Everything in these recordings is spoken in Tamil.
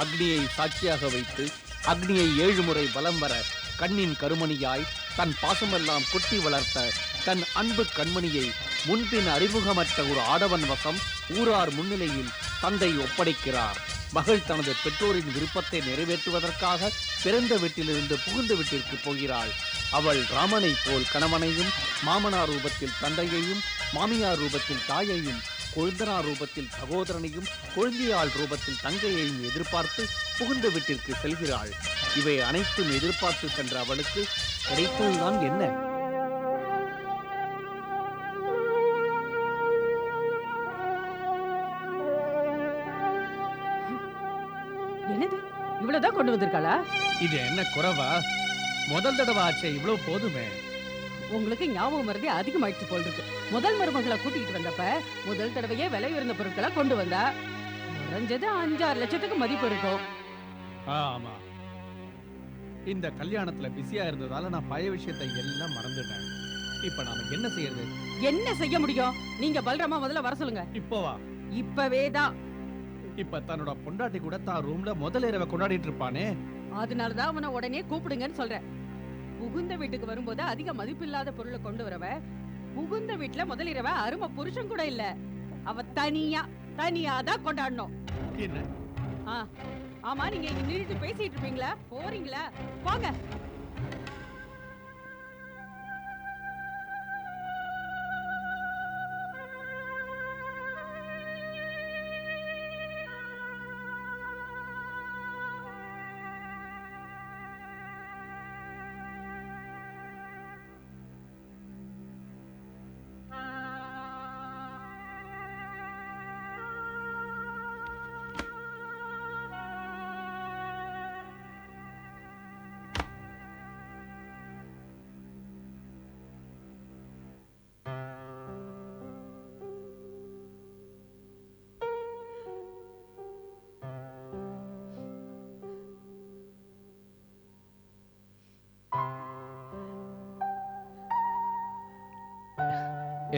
அக்னியை சாட்சியாக வைத்து அக்னியை 7 முறை வலம் வர கண்ணின் கருமணியாய் தன் பாசமெல்லாம் கொட்டி வளர்த்த தன் அன்பு கண்மணியை முன்பின் அறிமுகமற்ற ஒரு ஆடவன் வசம் ஊரார் முன்னிலையில் தந்தை ஒப்படைக்கிறார். மகள் தனது பெற்றோரின் விருப்பத்தை நிறைவேற்றுவதற்காக பிறந்த வீட்டிலிருந்து புகுந்த வீட்டிற்கு போகிறாள். அவள் ராமனை போல் கணவனையும், மாமனார் ரூபத்தில் தந்தையையும், மாமியார் ரூபத்தில் தாயையும், கொழுந்தனார் ரூபத்தில் சகோதரனையும், கொழுந்தியாள் ரூபத்தில் தங்கையையும் எதிர்பார்த்து புகுந்த வீட்டிற்கு செல்கிறாள். இவை அனைத்தும் எதிர்பார்த்து சென்ற அவளுக்கு கிடைத்ததுதான் என்ன? என்னது இவ்வளவுதான் கொண்டு வந்திருக்காளா? இது என்ன குறைவா? முதல் தடவை ஆச்சே, இவ்வளவு போதுமே. உங்களுக்கு ஞாபகம் மறதி அதிகமாயிடுச்சு போல் இருக்கு. முதல் மருமகளை கூட்டிட்டு வந்தப்ப முதல் தடவையே விலை உயர்ந்த பொருட்களை கொண்டு வந்தா. குறைஞ்சது 5-6 லட்சத்துக்கு மதிப்பு இருக்கும். ஆமா, இந்த கல்யாணத்துல பிஸியா இருந்ததால நான் பழைய விஷயத்தை எல்லாம் மறந்துட்டேன். இப்ப நாம என்ன செய்யறது? என்ன செய்ய முடியும்? நீங்க பல்ராமா முதல்ல வர சொல்லுங்க. இப்போவா? இப்பவே தான். இப்ப தன்னோட பொண்டாட்டி கூட தான் ரூம்ல முதல் இரவை கொண்டாடிட்டு இருப்பானே. அதனாலதான் அவனை உடனே கூப்பிடுங்கன்னு சொல்றேன். புகுந்த வீட்டுக்கு வரும்போது அதிக மதிப்பில்லாத பொருளை கொண்டு வரவ புகுந்த வீட்டுல முதல் இரவ அருமை புருஷன் கூட இல்ல, அவ தனியா தான் கொண்டாடணும். என்ன? ஆமா, நீங்க இங்க நின்னுட்டு பேசிட்டு இருப்பீங்களா? போறீங்களா? போங்க.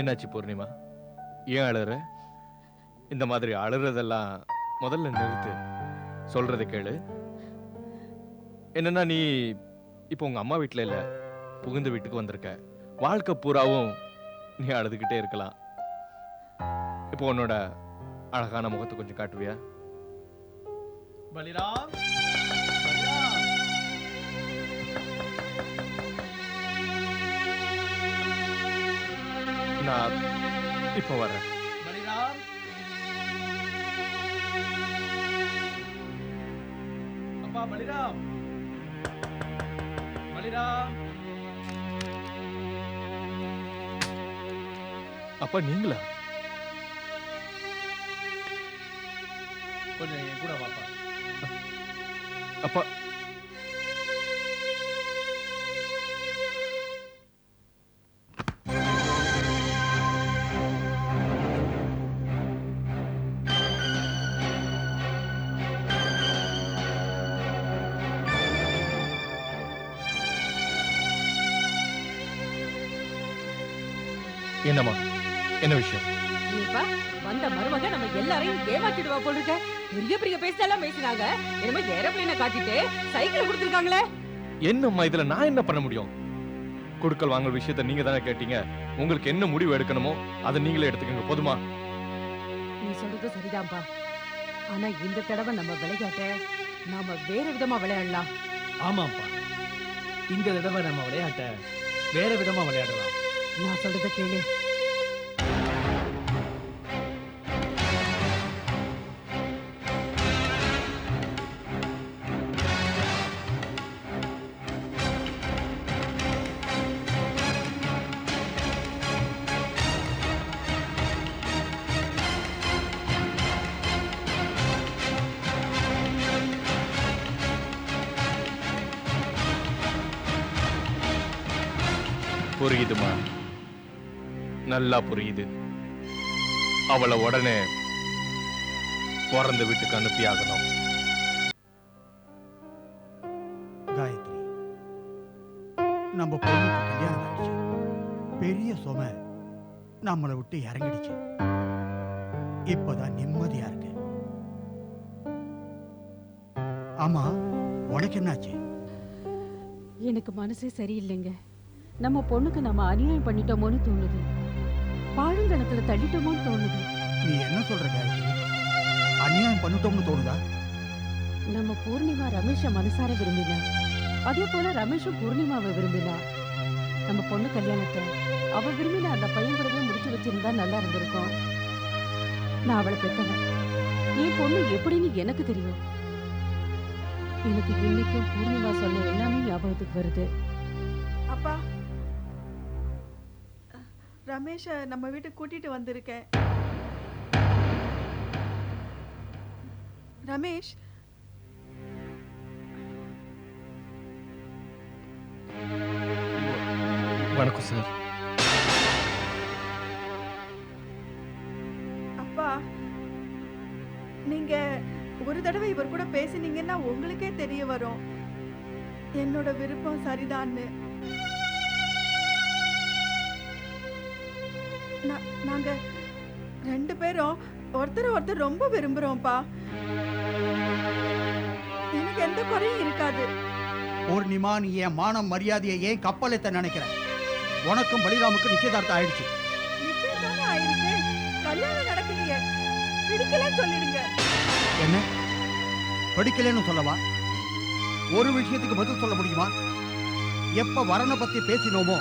என்னாச்சு பூர்ணிமா? ஏன் அழுற? இந்த மாதிரி அழுறதெல்லாம் முதல்ல நிறுத்து. சொல்றதை கேளு. என்னன்னா, நீ இப்போ உங்க அம்மா வீட்டுல இல்ல, புகுந்த வீட்டுக்கு வந்திருக்க. வாழ்க்கை பூராவும் நீ அழுதுகிட்டே இருக்கலாம். இப்போ உன்னோட அழகான முகத்தை கொஞ்சம் காட்டுவியா? பலிராம், நான் இப்போ வரேன். பலிராம், அப்பா பலிராம், பலிராம். அப்பா நீங்களா? கொஞ்சம் என் கூட வாப்பா. அப்பா என்னம்மா, என்ன விஷயம்? நீப்பா வந்த மருமக நம்ம எல்லாரையும் ஏமாத்திடுவா போல இருக்க. பெரிய பெரிய பேசலாம் பேசினாங்க. என்னமோ ஏரோப்ளேனை காட்டிட்டு சைக்கிள் கொடுத்துருக்காங்களே. என்னம்மா இதுல நான் என்ன பண்ண முடியும்? கொடுக்கல் வாங்கல் விஷயத்தை நீங்க தானே கேட்டீங்க. உங்களுக்கு என்ன முடிவு எடுக்கணுமோ அதை நீங்களே எடுத்துக்கங்க. போதுமா? நீ சொல்றது சரிதான்பா. ஆனா இந்த தடவை நம்ம விளையாட்ட நாம வேற விதமா விளையாடலாம். ஆமாப்பா, இந்த தடவை நம்ம விளையாட்ட வேற விதமா விளையாடலாம். நான் சொல்றத கேளு. புரியுதுமா, நல்லா புரியுது. அவளை உடனே பிறந்த வீட்டுக்கு அனுப்பி ஆகணும். காயத்ரி, நம்ம பொண்ணுக்கு கல்யாணம் ஆயிடுச்சு. பெரிய சுமை நம்மளை விட்டு இறங்கிடுச்சு. இப்பதான் நிம்மதியா இருக்கு. ஆமா, உனக்கு என்னாச்சு? எனக்கு மனசே சரியில்லைங்க. நம்ம பொண்ணுக்கு நம்ம அநியாயம் பண்ணிட்டோமோன்னு தோணுது. பாழுங்கணத்துல தள்ளிட்டோமோன்னு தோணுது. நீ என்ன சொல்ற காயத்ரி? அநியாயம் பண்ணிட்டோம்னு தோணுதா? நம்ம பூர்ணிமா ரமேஷ மனசார விரும்பினா, அதே போல ரமேஷும் பூர்ணிமாவை விரும்பினா, நம்ம பொண்ணு கல்யாணத்தை அவ விரும்பின அந்த பையன் கூடவே முடிச்சு வச்சிருந்தா நல்லா இருந்திருக்கும். நான் அவளை பெத்தவன். என் பொண்ணு எப்படின்னு எனக்கு தெரியும். எனக்கு இன்னைக்கும் பூர்ணிமா சொன்ன எல்லாமே ஞாபகத்துக்கு வருது. அப்பா, ரமேஷ நம்ம வீட்டுக்கு கூட்டிட்டு வந்திருக்கேன். ரமேஷ், வணக்கம் சார். அப்பா, நீங்க ஒரு தடவை இவர் கூட பேசினீங்கன்னா உங்களுக்கே தெரிய வரும் என்னோட விருப்பம் சரிதான்னு. நாங்க 2 பேரும் ஒருத்தர் ரொம்ப விரும்புறோம்ப்பா. எனக்கு எந்த குறையும் இருக்காது. பூர்ணிமா, நீ என் மானம் மரியாதையை ஏன் கப்பலெத்த நினைக்கிற? உனக்கும் பலிராமுக்கு நிச்சயதார்த்தம் ஆயிடுச்சு. நிச்சயம் தானே ஆயிருக்கு. கல்யாணம் நடக்கலையே. பிடிக்கலன்னு சொல்லிடுங்க. என்ன படிக்கலன்னு சொல்லவா? ஒரு விஷயத்துக்கு பதில் சொல்ல முடியுமா? எப்ப வரனை பத்தி பேசினோமோ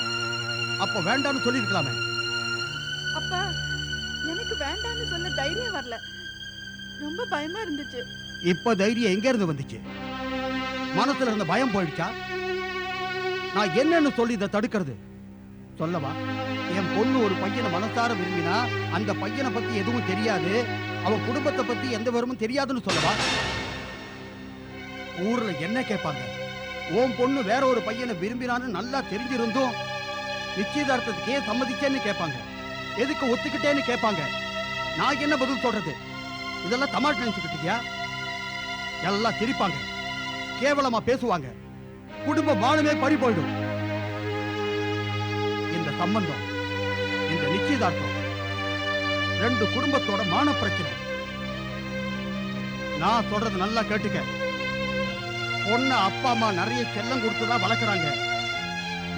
அப்ப வேண்டான்னு சொல்லிருக்கலாமே. அப்பா, எனக்கு வேண்டான்னு சொல்ல தைரியம் வரல. ரொம்ப பயமா இருந்துச்சு. இப்ப தைரியம் எங்க இருந்து வந்துச்சு? மனசுல இருந்த பயம் போயிடுச்சா? நான் என்னன்னு சொல்லி இதை தடுக்கிறது? சொல்லவா? என் பொண்ணு ஒரு பையனை மனசார விரும்பினா அந்த பையனை பத்தி எதுவும் தெரியாது, அவன் குடும்பத்தை பத்தி எந்த விவரமும் தெரியாதுன்னு சொல்லவா? ஊர்ல என்ன கேட்பாங்க? உன் பொண்ணு வேற ஒரு பையனை விரும்பினான்னு நல்லா தெரிஞ்சிருந்தும் நிச்சயதார்த்தத்துக்கே சம்மதிச்சேன்னு கேட்பாங்க. எதுக்கு ஒத்துக்கிட்டேன்னு கேட்பாங்க. நான் என்ன பதில் சொல்றது? இதெல்லாம் தமாஷ் நினைச்சுக்கிட்டியா? எல்லாம் சிரிப்பாங்க, கேவலமா பேசுவாங்க, குடும்ப மானமே பறி போயிடும். இந்த சம்பந்தம், இந்த நிச்சயதார்த்தம் 2 குடும்பத்தோட மான பிரச்சனை. நான் சொல்றது நல்லா கேட்டுக்க. பொண்ணு அப்பா அம்மா நிறைய செல்லம் கொடுத்துதான் வளர்க்குறாங்க.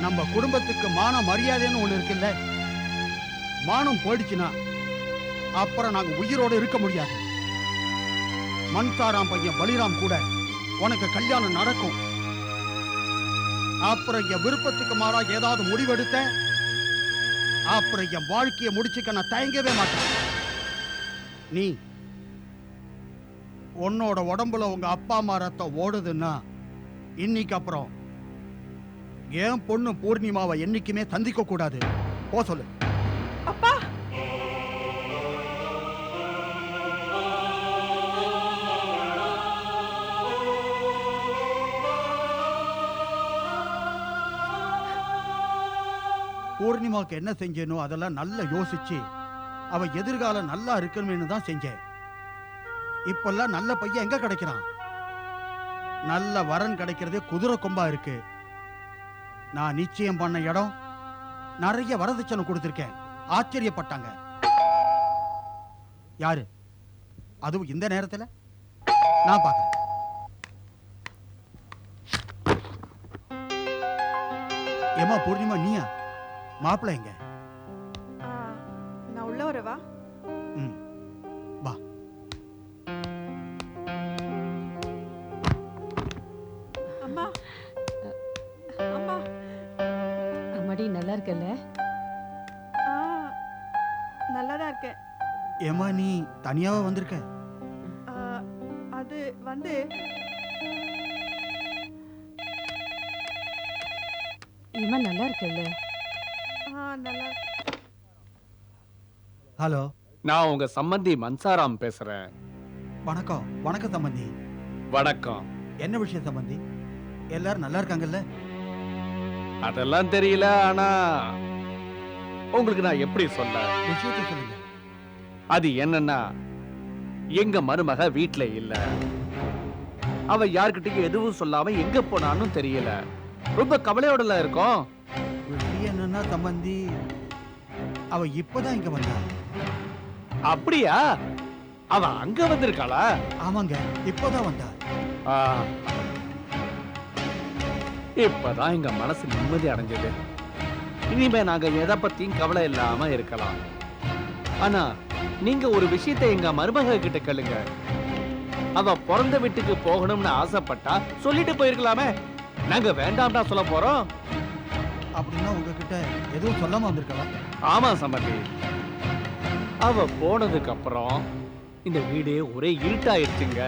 நம்ம குடும்பத்துக்கு மான மரியாதைன்னு ஒண்ணு இருக்குல்ல, மானம் போயிடுச்சுன்னா அப்புறம் நாங்க உயிரோட இருக்க முடியாது. மன்சாராம் பையன் பலிராம் கூட உனக்கு கல்யாணம் நடக்கும். அப்புறம் என் விருப்பத்துக்கு மாறா ஏதாவது முடிவெடுத்த அப்புறம் என் வாழ்க்கையை முடிச்சுக்க நான் தயங்கவே மாட்டேன். நீ உன்னோட உடம்புல உங்க அப்பா அம்மா ரத்தம் ஓடுதுன்னா இன்னைக்கு அப்புறம் என் பொண்ணு பூர்ணிமாவை என்னைக்குமே சந்திக்க கூடாது. போ சொல்லு. அப்பா, பூர்ணிமாவுக்கு என்ன செஞ்சேனோ அதெல்லாம் நல்லா யோசிச்சு அவ எதிர்காலம் நல்லா இருக்கணும்னு தான் செஞ்சேன். இப்பெல்லாம் நல்ல பையன் எங்க கிடைக்கிறான்? நல்ல வரன் கிடைக்கிறதே குதிரை கொம்பா இருக்கு. நான் நிச்சயம் பண்ண இடம் நிறைய வரதட்சணை கொடுத்திருக்கேன். ஆச்சரியப்பட்டாங்க. யாரு? அதுவும் இந்த நேரத்துல? நான் பார்க்கிறேன். ஏமா பூர்ணிமா, நீயா? மாப்பிள்ளை எங்க? நான் உள்ள வரவா? ம், வா. அம்மா, அம்மா. அம்மாடி, நல்லா இருக்கல்ல? நல்லாதான் இருக்கேன். ஏமா நீ தனியாவா வந்திருக்க? அது வந்து இம்மா நல்லா இருக்கல்ல? நல்லா. ஹலோ, நான் உங்க சம்பந்தி மன்சாராம் பேசுறேன். வணக்கம். வணக்கம் சம்பந்தி. வணக்கம். என்ன விஷயம் சம்பந்தி? எல்லாரும் நல்லா இருக்காங்கல்ல? அதெல்லாம் தெரியல, ஆனா உங்களுக்கு நான் எப்படி சொல்ல? விஷயத்தை சொல்லுங்க. அது என்னன்னா, எங்க மருமக வீட்ல இல்ல. அவ யார்கிட்டயும் எதுவும் சொல்லாம எங்க போனான்னு தெரியல. ரொம்ப கவலையோடல இருக்கோம். விஷயம் என்னன்னா சம்பந்தி, அவ இப்பதான் இங்க வந்தா. அப்படியா? அவ அங்க வந்திருக்காளா? ஆமாங்க, இப்போதான் வந்தா. ஆ. இப்பதான் எங்க மனசு நிம்மதி அடைஞ்சது. இனிமே நாங்க எதை பத்தியும் கவலை இல்லாம இருக்கலாம். ஆனா நீங்க ஒரு விஷயத்தை எங்க மருமக கிட்ட கேளுங்க. அவ பிறந்த வீட்டுக்கு போகணும்னு ஆசைப்பட்டா சொல்லிட்டு போயிருக்கலாமே. நாங்க வேண்டாம்டா சொல்ல போறோம். அப்படின்னா உங்ககிட்ட எதுவும் சொல்லாம வந்திருக்கலாம். ஆமா சம்பந்தி, அவ போனதுக்கு அப்புறம் இந்த வீடே ஒரே இருட்டாயிருச்சுங்க.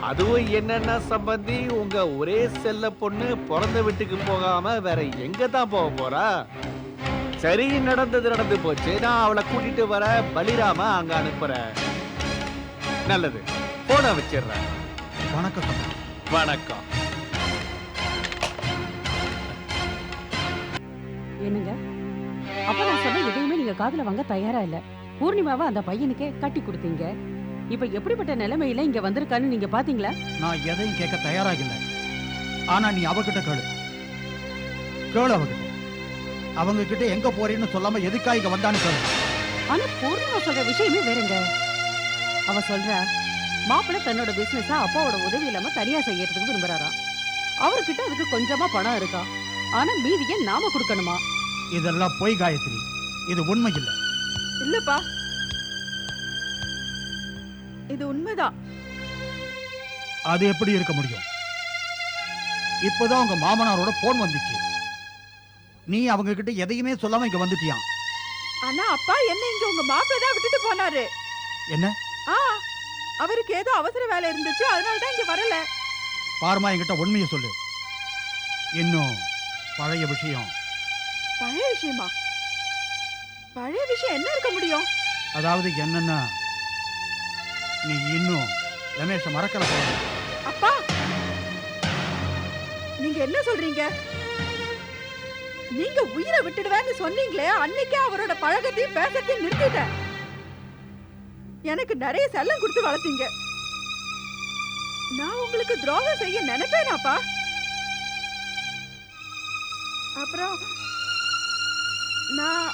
அதுவும் என்னன்னா சம்பந்தி, உங்க ஒரே செல்ல பொண்ணு பிறந்த வீட்டுக்கு போகாம வேற எங்க தான் போக போறா? சரி, நடந்தது நடந்து போச்சு. நான் அவளை கூட்டிட்டு வர பலிராம அங்க அனுப்புறேன். நல்லது, போன வச்சிடுறேன். வணக்கம் சம்பந்தி. வணக்கம். என்னங்க அப்ப நான் சொன்ன எதுவுமே நீங்க காதுல வாங்க தயாரா இல்ல. பூர்ணிமாவை அந்த பையனுக்கே கட்டி கொடுத்தீங்க. இப்ப எப்படிப்பட்ட நிலைமையில இங்க வந்திருக்கான்னு நீங்க பாத்தீங்களா? நான் எதையும் கேட்க தயாராகில்லை. ஆனா நீ அவகிட்ட கேளு. அவகிட்ட அவங்க கிட்ட எங்க போறேன்னு சொல்லாம எதுக்கா இங்க வந்தான்னு கேளு. ஆனா பூர்ணிமா சொல்ற விஷயமே வேறங்க. அவ சொல்றா மாப்பிள்ளை தன்னோட பிசினஸ அப்பாவோட உதவி இல்லாம தனியா செய்யறதுக்கு விரும்புறாராம். அவர்கிட்ட அதுக்கு கொஞ்சமா பணம் இருக்கா. ஆனா மீதியை நாம கொடுக்கணுமா? இதெல்லாம் பொய் காயத்ரி, இது உண்மை இல்ல. இல்லப்பா, இது உண்மைதான். அது எப்படி இருக்க முடியும்? இப்பதான் உங்க மாமனாரோட போன் வந்துச்சு. நீ அவங்க கிட்ட எதையுமே சொல்லாம இங்க வந்துட்டியான். ஆனா அப்பா என்ன இங்க உங்க மாப்பிள்ளை தான் விட்டுட்டு போனாரு. என்ன? அவருக்கு ஏதோ அவசர வேலை இருந்துச்சு, அதனால தான் இங்க வரல. பாருமா, என்கிட்ட உண்மையை சொல்லு. இன்னும் பழைய விஷயம். பழைய விஷயமா? பழைய விஷயம் என்ன இருக்க முடியும்? அதாவது என்னன்னா, நீ இன்னும் ரமேஷ மறக்கல போல. அப்பா, நீங்க என்ன சொல்றீங்க? நீங்க உயிரை விட்டுடுவேன்னு சொன்னீங்களே, அன்னைக்கே அவரோட பழக்கத்தையும் பேசத்தையும் நிறுத்திட்டேன். எனக்கு நிறைய செல்லம் கொடுத்து வளர்த்தீங்க. நான் உங்களுக்கு துரோகம் செய்ய நினைப்பேனாப்பா? அப்புறம் நான்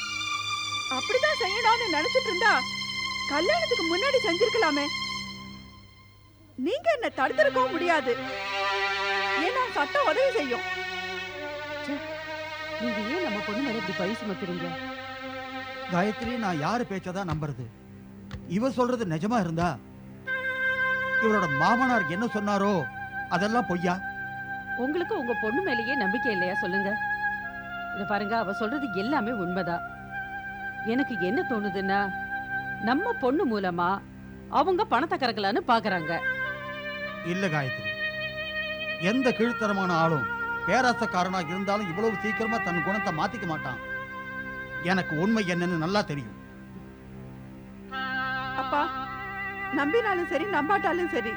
அப்படிதான் செய்யணும்னு நினைச்சிட்டு இருந்தா கல்யாணத்துக்கு முன்னாடி செஞ்சிருக்கலாமே. நீங்க என்ன தடுத்திருக்கவும் முடியாது. ஏன்னா சட்டம் உதவி செய்யும். நீங்க ஏன் நம்ம பொண்ணு மேல இப்படி பழி சுமத்துறீங்க? காயத்ரி, நான் யாரு பேச்சதான் நம்புறது? இவ சொல்றது நிஜமா இருந்தா இவரோட மாமனார் என்ன சொன்னாரோ அதெல்லாம் பொய்யா? உங்களுக்கு உங்க பொண்ணு மேலேயே நம்பிக்கை இல்லையா? சொல்லுங்க. இத பாருங்க, அவ சொல்றது எல்லாமே உண்மைதான். எனக்கு என்ன தோணுதுன்னா, நம்ம பொண்ணு மூலமா அவங்க பணத்தை கறக்கலான்னு பாக்குறாங்க. இல்ல காயத்ரி, எந்த கீழ்த்தரமான ஆளும் பேராசக்காரனா இருந்தாலும் இவ்வளவு சீக்கிரமா தன் குணத்தை மாத்திக்க மாட்டான். எனக்கு உண்மை என்னன்னு நல்லா தெரியும். அப்பா, நம்பினாலும் சரி நம்பாட்டாலும் சரி,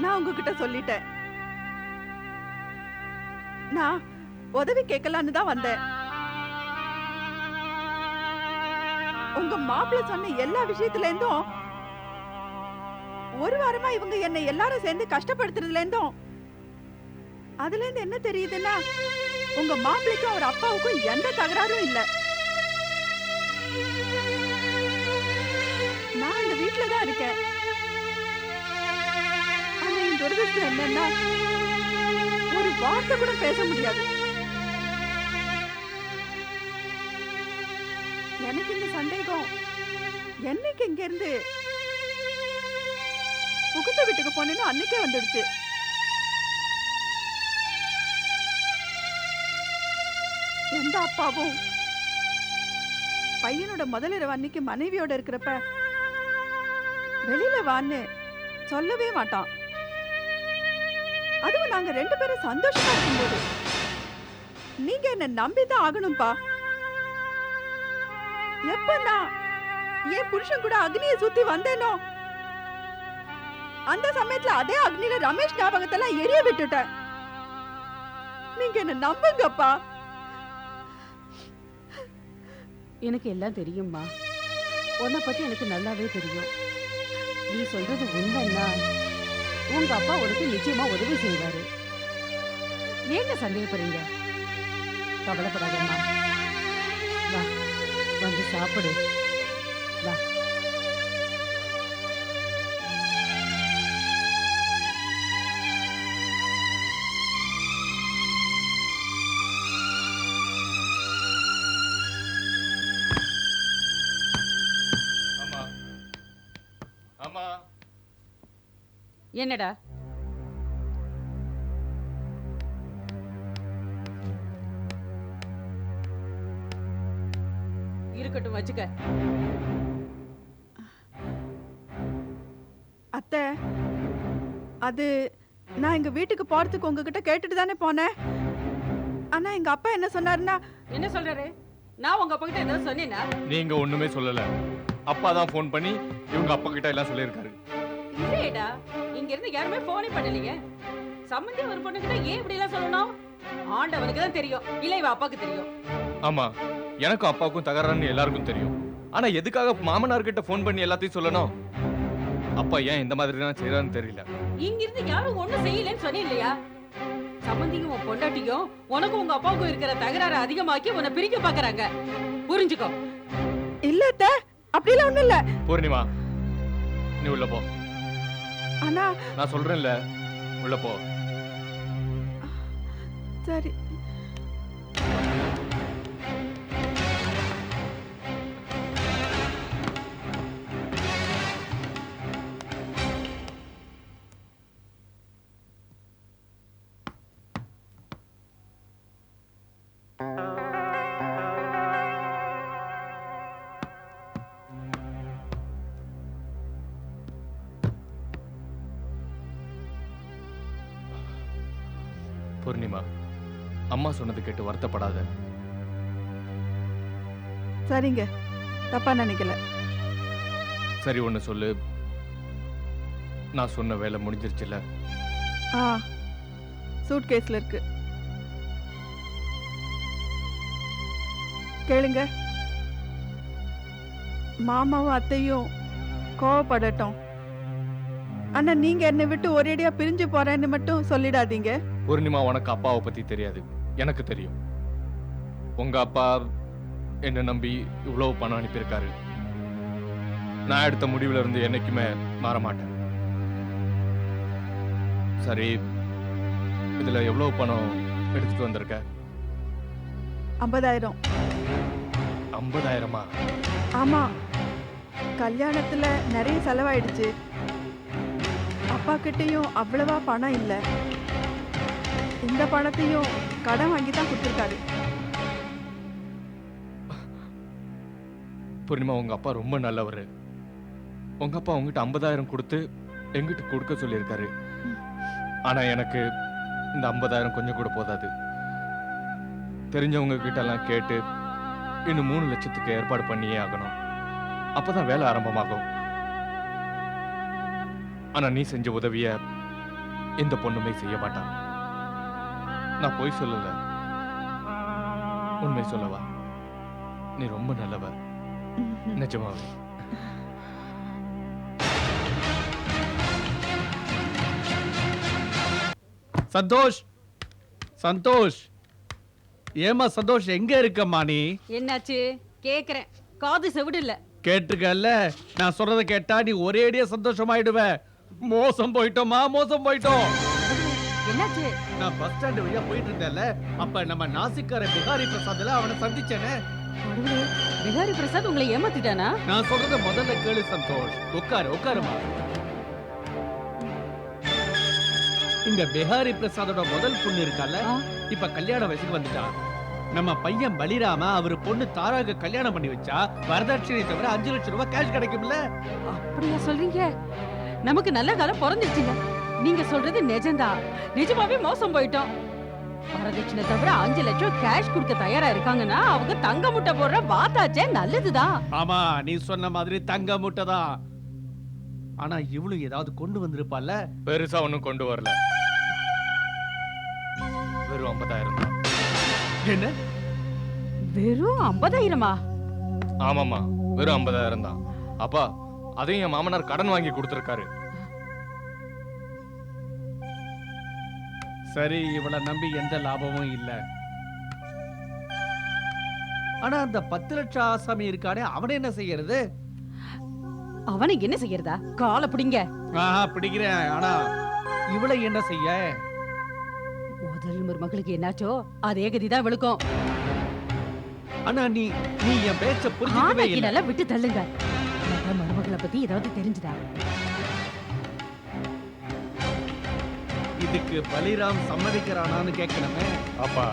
நான் உங்ககிட்ட சொல்லிட்டேன். நான் உதவி கேட்கலான்னு தான் வந்தேன். உங்க மாப்பிள்ளை சொன்ன எல்லா விஷயத்துல இருந்தும், ஒரு வாரமா இவங்க என்னை எல்லாரும் சேர்ந்து கஷ்டப்படுத்துறதுல இருந்தும், அதுல இருந்து என்ன தெரியுதுன்னா, உங்க மாப்பிள்ளைக்கும் அவர் அப்பாவுக்கும் எந்த தகராறும் இல்ல. நான் இந்த வீட்டுல தான் இருக்கேன். ஆனா என் துரதிர்ஷ்டம் என்னன்னா, ஒரு வார்த்தை கூட பேச முடியாது. எனக்கு இந்த சந்தேகம் என்னைக்கு இங்க இருந்து புகுந்த வீட்டுக்கு போனேன்னு அன்னைக்கே வந்துடுச்சு. எந்த அப்பாவும் பையனோட முதலிரவு அன்னைக்கு மனைவியோட இருக்கிறப்ப வெளியில வான்னு சொல்லவே மாட்டான். அதுவும் நாங்க 2 பேரும் சந்தோஷமா இருக்கும்போது. நீங்க என்ன நம்பிதான் ஆகணும்பா. எப்ப நான் என் புருஷன் கூட அக்னியை சுத்தி வந்தேனோ, அந்த சமயத்துல அதே அக்னியில ரமேஷ் ஞாபகத்தெல்லாம் எரிய விட்டுட்டேன். நீங்க என்ன நம்புங்கப்பா. எனக்கு எல்லாம் தெரியும்மா. உன்னை பத்தி எனக்கு நல்லாவே தெரியும். நீ சொல்றது உண்மைன்னா உங்க அப்பா உனக்கு நிச்சயமா உதவி செய்வாரு. ஏங்க சந்தேகப்படுறீங்க? கவலைப்படாதம்மா. வா, வந்து சாப்பிடு. வா. அம்மா அம்மா என்னடா? இருக்கட்டும், வச்சுக்க. அத்தை, அது நான் எங்க வீட்டுக்கு போறதுக்கு உங்ககிட்ட கேட்டுட்டு தானே போனேன். ஆனா எங்க அப்பா என்ன சொன்னாருன்னா, என்ன சொல்றாரு? நான் உங்க அப்பா கிட்ட ஏதாவது சொன்னேனா? நீங்க ஒண்ணுமே சொல்லல. அப்பா தான் ஃபோன் பண்ணி இவங்க அப்பா கிட்ட எல்லாம் சொல்லியிருக்காரு. இல்லையேடா, இங்க இருந்து யாருமே போனே பண்ணலையே. சம்மந்தி ஒரு பொண்ணு கிட்ட ஏன் இப்படி எல்லாம் சொல்லணும்? ஆண்டவனுக்கு தான் தெரியும், இல்ல இவ அப்பாக்கு தெரியும். ஆமா, எனக்கும் அப்பாவுக்கும் தகராறுன்னு எல்லாருக்கும் தெரியும். ஆனா எதுக்காக மாமனார் கிட்ட ஃபோன் பண்ணி எல்லாத்தையும் சொல்லணும்? அப்பா ஏன் இந்த மாதிரி தான் செய்யறான்னு தெரியல. இங்க இருந்து யாரும் ஒண்ணும் செய்யலன்னு சொன்னேன் இல்லையா? சம்மந்தியும் உன் பொண்டாட்டியும் உனக்கும் உங்க அப்பாவுக்கும் இருக்கிற தகராறு அதிகமாக்கி உன்னை பிரிக்க பாக்குறாங்க. புரிஞ்சுக்கோ. இல்ல அத்தை, அப்படிலாம் ஒண்ணும் இல்ல. பூர்ணிமா, நீ உள்ள போ. ஆனா நான் சொல்றேன்ல, உள்ள போ. சரி. பூர்ணிமா, அம்மா சொன்னது கேட்டு வருத்தப்படாத. சரிங்க, தப்பா நினைக்கல. சரி, ஒண்ணு சொல்லு. நான் சொன்ன வேலை முடிஞ்சிருச்சுல? ஆ, சூட் கேஸ்ல இருக்கு. கேளுங்க. மாமாவும் அத்தையும் கோவப்படட்டும். ஆனா நீங்க என்னை விட்டு ஒரேடியா பிரிஞ்சு போறேன்னு மட்டும் சொல்லிடாதீங்க. பூர்ணிமா, உனக்கு அப்பாவை பத்தி தெரியாது, எனக்கு தெரியும். உங்க அப்பா என்ன நம்பி இவ்வளவு பணம் அனுப்பியிருக்காரு. நான் எடுத்த முடிவுல இருந்து என்னைக்குமே மாற மாட்டேன். சரி, இதுல எவ்வளவு பணம் எடுத்துட்டு வந்திருக்க? 50,000. 50,000-மா? ஆமா, கல்யாணத்துல நிறைய செலவாயிடுச்சு. அப்பா கிட்டயும் அவ்வளவா பணம் இல்ல. இந்த பணத்தையும் கடன் வாங்கி தான் கொடுத்துருக்காரு. பூர்ணிமா, உங்க அப்பா ரொம்ப நல்லவர். உங்க அப்பா உங்ககிட்ட 50,000 கொடுத்து எங்கிட்ட கொடுக்க சொல்லியிருக்காரு. ஆனா எனக்கு இந்த 50,000 கொஞ்சம் கூட போதாது. தெரிஞ்சவங்க கிட்ட எல்லாம் கேட்டு இன்னும் 3 லட்சத்துக்கு ஏற்பாடு பண்ணியே ஆகணும். அப்பதான் வேலை ஆரம்பமாகும். ஆனா நீ செஞ்ச உதவிய இந்த பொண்ணுமே செய்ய மாட்டான். நான் போய் சொல்லல, உண்மை சொல்லவா? நீ ரொம்ப நல்லவ, நிஜமாவே. சந்தோஷ், சந்தோஷ், ஏமா சந்தோஷ், எங்க இருக்கம்மா நீ? என்னாச்சு? கேக்குறேன், காது செவிடு இல்ல. கேட்டுக்கல்ல, நான் சொல்றத கேட்டா நீ ஒரேடியா சந்தோஷமாயிடுவ. மோசம் போயிட்டோமா, மோசம் போயிட்டோம். என்னாச்சு? நான் பஸ் ஸ்டாண்ட் வழியா போயிட்டு இருந்தேன்ல, அப்ப நம்ம நாசிக்கார பிகாரி பிரசாத்ல அவனை சந்திச்சேனே. கடவுளே, பிகாரி பிரசாத் உங்களை ஏமாத்திட்டானா? நான் சொல்றத முதல்ல கேளு சந்தோஷ். உட்காரு, உட்காருமா. இந்த பிகாரி பிரசாதோட முதல் பொண்ணு இருக்கால, ஆ. இப்ப கல்யாண வயசுக்கு வந்துட்டா. நம்ம பையன் பலிராம அவர் பொண்ணு தாராக கல்யாணம் பண்ணி வச்சா வரதட்சணை தவிர 5 லட்சம் ரூபாய் கேஷ் கிடைக்கும்ல. அப்படியா சொல்றீங்க? நமக்கு நல்ல காலம் பிறந்துருச்சுங்க. நீங்க சொல்றது நிஜம்தான். நிஜமாவே மோசம் போயிட்டோம். வரதட்சணை தவிர 5 லட்சம் கேஷ் கொடுக்க தயாரா இருக்காங்கன்னா அவங்க தங்க முட்டை போடுற வாத்தாச்சே நல்லதுதான். ஆமா, நீ சொன்ன மாதிரி தங்க முட்டை தான். ஆனா இவளும் ஏதாவது கொண்டு வந்திருப்பால. பெருசா ஒண்ணும் கொண்டு வரல, வெறும் 50,000 தான். என்ன? வெறும் 50,000-மா? ஆமாமா, வெறும் 50,000 தான். அப்பா, அதையும் என் மாமனார் கடன் வாங்கி கொடுத்திருக்காரு. சரி, இவளை நம்பி எந்த லாபமும் இல்ல. ஆனா அந்த 10 லட்சம் ஆசாமி இருக்கானே அவனை என்ன செய்யறது? அவனை என்ன செய்யறதா? காலை பிடிங்க. பிடிக்கிறேன். ஆனா இவளை என்ன செய்ய? முதல் மருமகளுக்கு என்னாச்சோ அதே கதிதான் விழுக்கும். ஆனா நீ என் பேச்ச புரிஞ்சுக்கவே இல்ல. நல்லா விட்டு தள்ளுங்க. மருமகளை பத்தி ஏதாவது தெரிஞ்சுதா? இதுக்கு பலிராம் சம்மதிக்கிறானான்னு கேட்கணுமே. அப்பா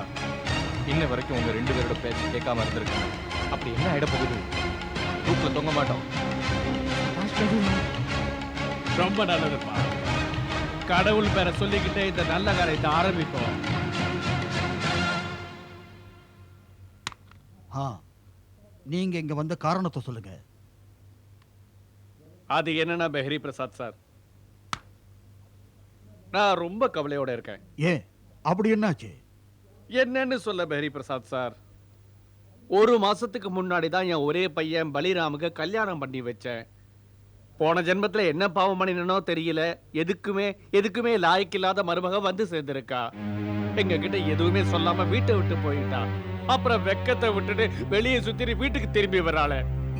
இன்ன வரைக்கும் உங்க 2 பேரோட பேச்சு கேட்காம இருந்திருக்காங்க. அப்படி என்ன ஆயிட போகுது? தூக்குல தொங்க மாட்டோம். ரொம்ப நல்லதுப்பா. கடவுள் பேரை சொல்லிக்கிட்டே இந்த நல்ல காரியத்தை ஆரம்பிப்போம். நீங்க இங்க வந்த காரணத்தை சொல்லுங்க. அது என்னன்னா பெஹரி பிரசாத் சார், நான் ரொம்ப கவலையோட இருக்கேன். ஏன் அப்படி என்னாச்சு? என்னன்னு சொல்ல பெஹரி பிரசாத் சார், 1 மாசத்துக்கு முன்னாடி தான் என் ஒரே பையன் பலிராமுக்கு கல்யாணம் பண்ணி வச்சேன். போன ஜென்மத்துல என்ன பாவம் பண்ணினோ தெரியல, எதுக்குமே லாய்க்கில்லாத மருமக வந்து சேர்ந்திருக்கா. எங்க கிட்ட எதுவுமே சொல்லாம வீட்டை விட்டு போயிட்டா. அப்புறம் வெக்கத்தை விட்டுட்டு வெளியே சுத்திட்டு வீட்டுக்கு திரும்பி வராள.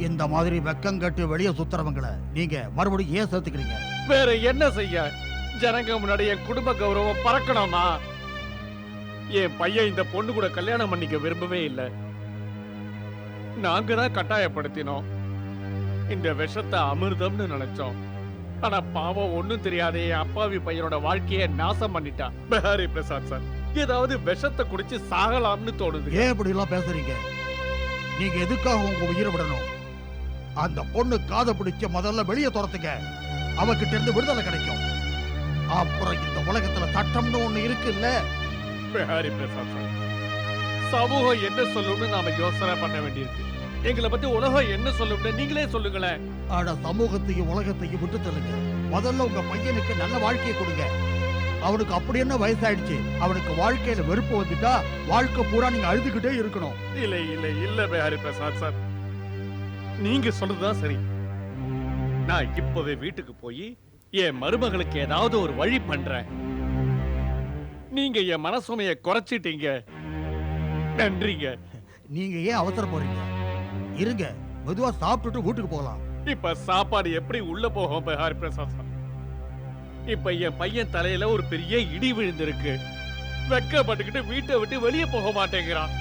இந்த மாதிரி வெக்கம் கட்டு வெளியே சுத்துறவங்களை நீங்க மறுபடியும் ஏன் சேர்த்துக்கிறீங்க? வேற என்ன செய்ய? ஜனங்க முன்னாடி என் குடும்ப கௌரவம் பறக்கணுமா? என் பையன் இந்த பொண்ணு கூட கல்யாணம் பண்ணிக்க விரும்பவே இல்லை. நாங்க தான் கட்டாயப்படுத்தினோம். இந்த விஷத்தை அமிர்தம்னு நினைச்சோம். ஆனா பாவம் ஒண்ணும் தெரியாதே என் அப்பாவி பையனோட வாழ்க்கையை நாசம் பண்ணிட்டான். பெஹாரி பிரசாத் சார், ஏதாவது விஷத்தை குடிச்சு சாகலாம்னு தோணுது. ஏன் இப்படி எல்லாம் பேசுறீங்க? நீங்க எதுக்காக உங்க உயிரை விடணும்? அந்த பொண்ணு காதை பிடிச்ச முதல்ல வெளியே துரத்துங்க. அவகிட்ட இருந்து விடுதலை கிடைக்கும். அப்புறம் இந்த உலகத்துல சட்டம்னு ஒண்ணு இருக்கு இல்ல? பெஹாரி பிரசாத் சார், சமூகம் என்ன சொல்லும்னு நாம யோசனை பண்ண வேண்டியிருக்கு. எங்களை பத்தி உலகம் என்ன சொல்லும்னு நீங்களே சொல்லுங்களேன். ஆனா சமூகத்தையும் உலகத்தையும் விட்டு தள்ளுங்க. முதல்ல உங்க பையனுக்கு நல்ல வாழ்க்கையை கொடுங்க. அவனுக்கு அப்படி என்ன வயசாயிடுச்சு? அவனுக்கு வாழ்க்கையில வெறுப்பு வந்துட்டா வாழ்க்கை பூரா நீங்க அழுதுகிட்டே இருக்கணும். இல்ல பெஹாரி பிரசாத் சார், நீங்க சொல்றதுதான் சரி. நான் இப்பவே வீட்டுக்கு போய் என் மருமகளுக்கு ஏதாவது ஒரு வழி பண்றேன். நீங்க என் மனசுமையை குறைச்சிட்டீங்க. நன்றிங்க. நீங்க ஏன் அவசரப்படுறீங்க? இருங்க, மெதுவா சாப்பிட்டுட்டு வீட்டுக்கு போகலாம். இப்ப சாப்பாடு எப்படி உள்ள போகும் பெஹாரி பிரசாத் சார்? இப்ப என் பையன் தலையில ஒரு பெரிய இடி விழுந்திருக்கு. வெக்கப்பட்டுக்கிட்டு வீட்டை விட்டு வெளியே போக மாட்டேங்கிறான்.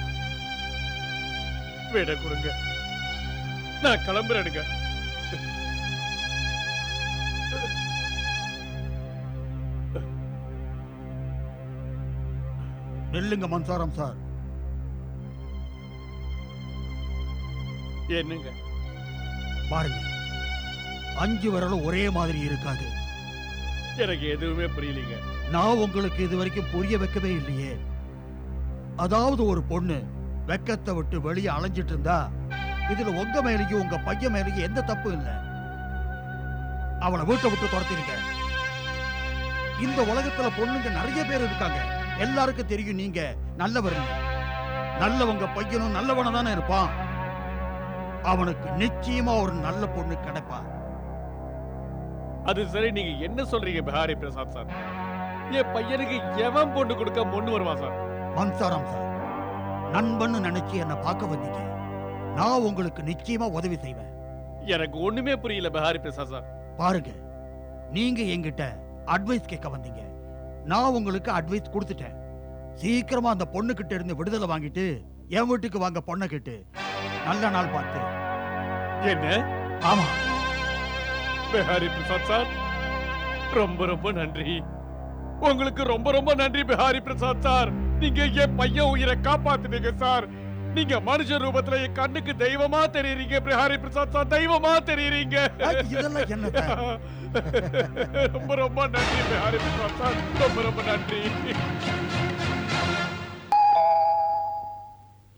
விட கொடுங்க, நான் கிளம்புறேனுங்க. நெல்லுங்க மன்சாரம் சார். என்னங்க பாருங்க, 5 விரலும் ஒரே மாதிரி இருக்காது. எனக்கு எதுவுமே புரியலீங்க. நான் உங்களுக்கு இது வரைக்கும் புரிய வைக்கவே இல்லையே. அதாவது ஒரு பொண்ணு வெக்கத்தை விட்டு வெளியே அலைஞ்சிட்டு இருந்தா இதுல உங்க மேலேயும் உங்க பையன் மேலேயும் எந்த தப்பு இல்லை. அவளை வீட்டை விட்டு துரத்திருங்க. இந்த உலகத்துல பொண்ணுங்க நிறைய பேர் இருக்காங்க. எல்லாருக்கும் தெரியும் நீங்க நல்லவருங்க. நல்லவங்க பையனும் நல்லவன தானே இருப்பான். அவனுக்கு நிச்சயமா ஒரு நல்ல பொண்ணு கிடைப்பா. அது சரி, நீங்க என்ன சொல்றீங்க பெஹாரி பிரசாத் சார்? என் பையனுக்கு எவன் பொண்ணு கொடுக்க முன்னு வருவான் சார்? மன்சாரம் சார், நண்பன்னு நினைச்சு என்ன பார்க்க வந்தீங்க. நான் உங்களுக்கு நிச்சயமா உதவி செய்வேன். எனக்கு ஒண்ணுமே புரியல பெஹாரி பிரசாத் சார். பாருங்க, நீங்க என்கிட்ட அட்வைஸ் கேட்க வந்தீங்க. நான் உங்களுக்கு அட்வைஸ் கொடுத்துட்டேன். சீக்கிரமா அந்த பொண்ணு கிட்ட இருந்து விடுதலை வாங்கிட்டு என் வீட்டுக்கு வாங்க. பொண்ணை கேட்டு நல்ல நாள் பார்த்து. என்ன? ஆமா பெஹாரி பிரசாத் சார், ரொம்ப ரொம்ப நன்றி. உங்களுக்கு ரொம்ப ரொம்ப நன்றி பெஹாரி பிரசாத் சார். நீங்க என் பையன் உயிரை காப்பாத்துனீங்க சார். நீங்க மனுஷ ரூபத்துல என் கண்ணுக்கு தெய்வமா தெரியுறீங்க பெஹாரி பிரசாத் சார், தெய்வமா தெரியுறீங்க. இதெல்லாம் என்ன சார்? ரொம்ப ரொம்ப நன்றி பெஹாரி பிரசாத் சார், ரொம்ப ரொம்ப நன்றி.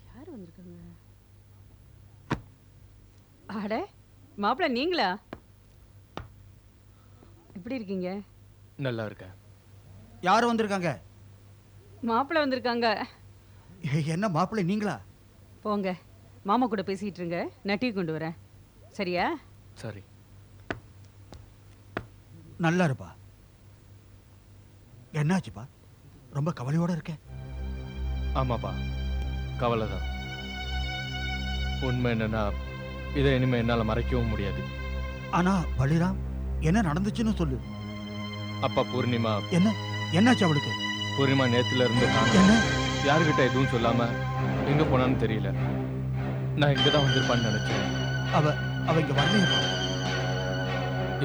யார் வந்திருக்காங்க? அட மாப்பிள்ள, நீங்களா? எப்படி இருக்கீங்க? நல்லா இருக்கேன். யார் வந்திருக்காங்க? மாப்பிள்ள வந்திருக்காங்க. என்ன மாப்பிள்ளை நீங்களா? போங்க, மாமா கூட பேசிட்டு இருங்க, நான் டீ கொண்டு வரேன். சரியா? சரி. நல்லா இருப்பா. என்னாச்சுப்பா, ரொம்ப கவலையோட இருக்க? ஆமாப்பா, கவலை தான். உண்மை என்னன்னா இதை இனிமே என்னால மறைக்கவும் முடியாது. ஆனா பலிராம், என்ன நடந்துச்சுன்னு சொல்லு. அப்பா பூர்ணிமா என்னாச்சு அவளுக்கு? பூர்ணிமா நேத்துல இருந்து காணோம். என்ன? யாருகிட்ட எதுவும் சொல்லாம எங்க போனான்னு தெரியல. நான் இங்கதான் வந்திருப்பான்னு நினைச்சேன். அவ இங்க வரலையா?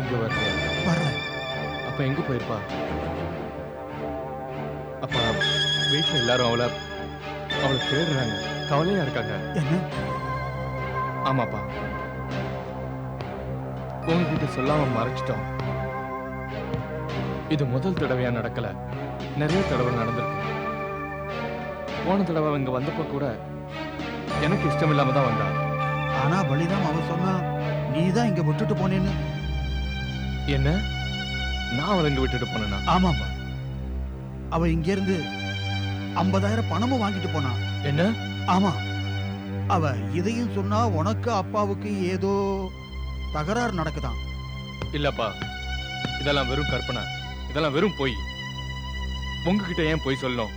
இங்க வரல. அப்ப எங்க போயிருப்பா? அப்பா வீட்டுல எல்லாரும் அவளை தேடுறாங்க, கவலையா இருக்காங்க. என்ன? ஆமாப்பா, உங்ககிட்ட சொல்லாம மறைச்சிட்டோம். இது முதல் தடவையா நடக்கல, நிறைய தடவை நடந்திருக்கு. போன தடவை இங்க வந்தப்ப கூட எனக்கு இஷ்டம் இல்லாம தான் வந்தா. ஆனா பலிராம், அவ சொன்னா நீதான் இங்க விட்டுட்டு போனேன்னு. என்ன? நான் அவளை இங்க விட்டுட்டு போனேனா? ஆமாப்பா, அவ இங்க இருந்து 50,000 பணமும் வாங்கிட்டு போனா. என்ன? ஆமா, அவ இதையும் சொன்னா உனக்கு அப்பாவுக்கு ஏதோ தகராறு நடக்குதான். இல்லப்பா, இதெல்லாம் வெறும் கற்பனை, இதெல்லாம் வெறும் பொய். உங்ககிட்ட ஏன் பொய் சொல்லணும்?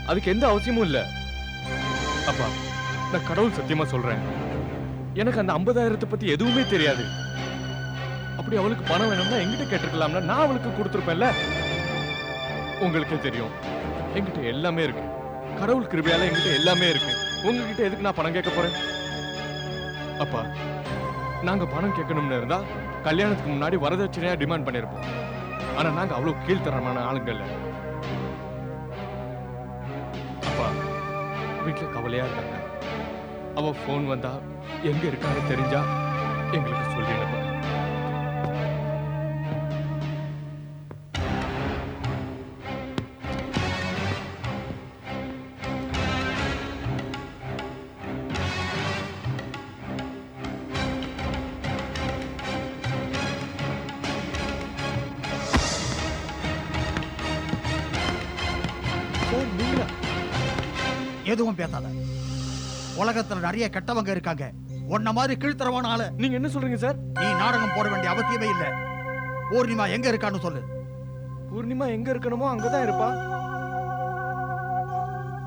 அதுக்கு எந்த அவசியமும் இல்ல. அப்பா, நான் கடவுள் சத்தியமா சொல்றேன், எனக்கு அந்த 50,000 பத்தி எதுவுமே தெரியாது. அப்படி அவளுக்கு பணம் வேணும்னா என்கிட்ட கேட்டிருக்கலாம்னா நான் அவளுக்கு கொடுத்துருப்பேன்ல. உங்களுக்கே தெரியும், என்கிட்ட எல்லாமே இருக்கு. கடவுள் கிருபையால என்கிட்ட எல்லாமே இருக்கு. உங்ககிட்ட எதுக்கு நான் பணம் கேட்க போறேன்? அப்பா, நாங்க பணம் கேட்கணும்னு இருந்தா கல்யாணத்துக்கு முன்னாடி வரதட்சணையா டிமாண்ட் பண்ணிருப்போம். ஆனா நாங்க அவ்வளவு கீழ்த்தரமான ஆளுங்க இல்ல. அப்பா, வீட்டுல கவலையா இருக்காங்க. அவ போன் வந்தா எங்க இருக்காங்க தெரிஞ்சா எங்களுக்கு சொல்லிடுப்பா. எதுவும் பேசாத. உலகத்துல நிறைய கெட்டவங்க இருக்காங்க. உன்ன மாதிரி கீழ்த்தரமான ஆளு. நீங்க என்ன சொல்றீங்க சார்? நீ நாடகம் போட வேண்டிய அவசியமே இல்ல. பூர்ணிமா எங்க இருக்கான்னு சொல்லு. பூர்ணிமா எங்க இருக்கணுமோ அங்கதான் இருப்பா.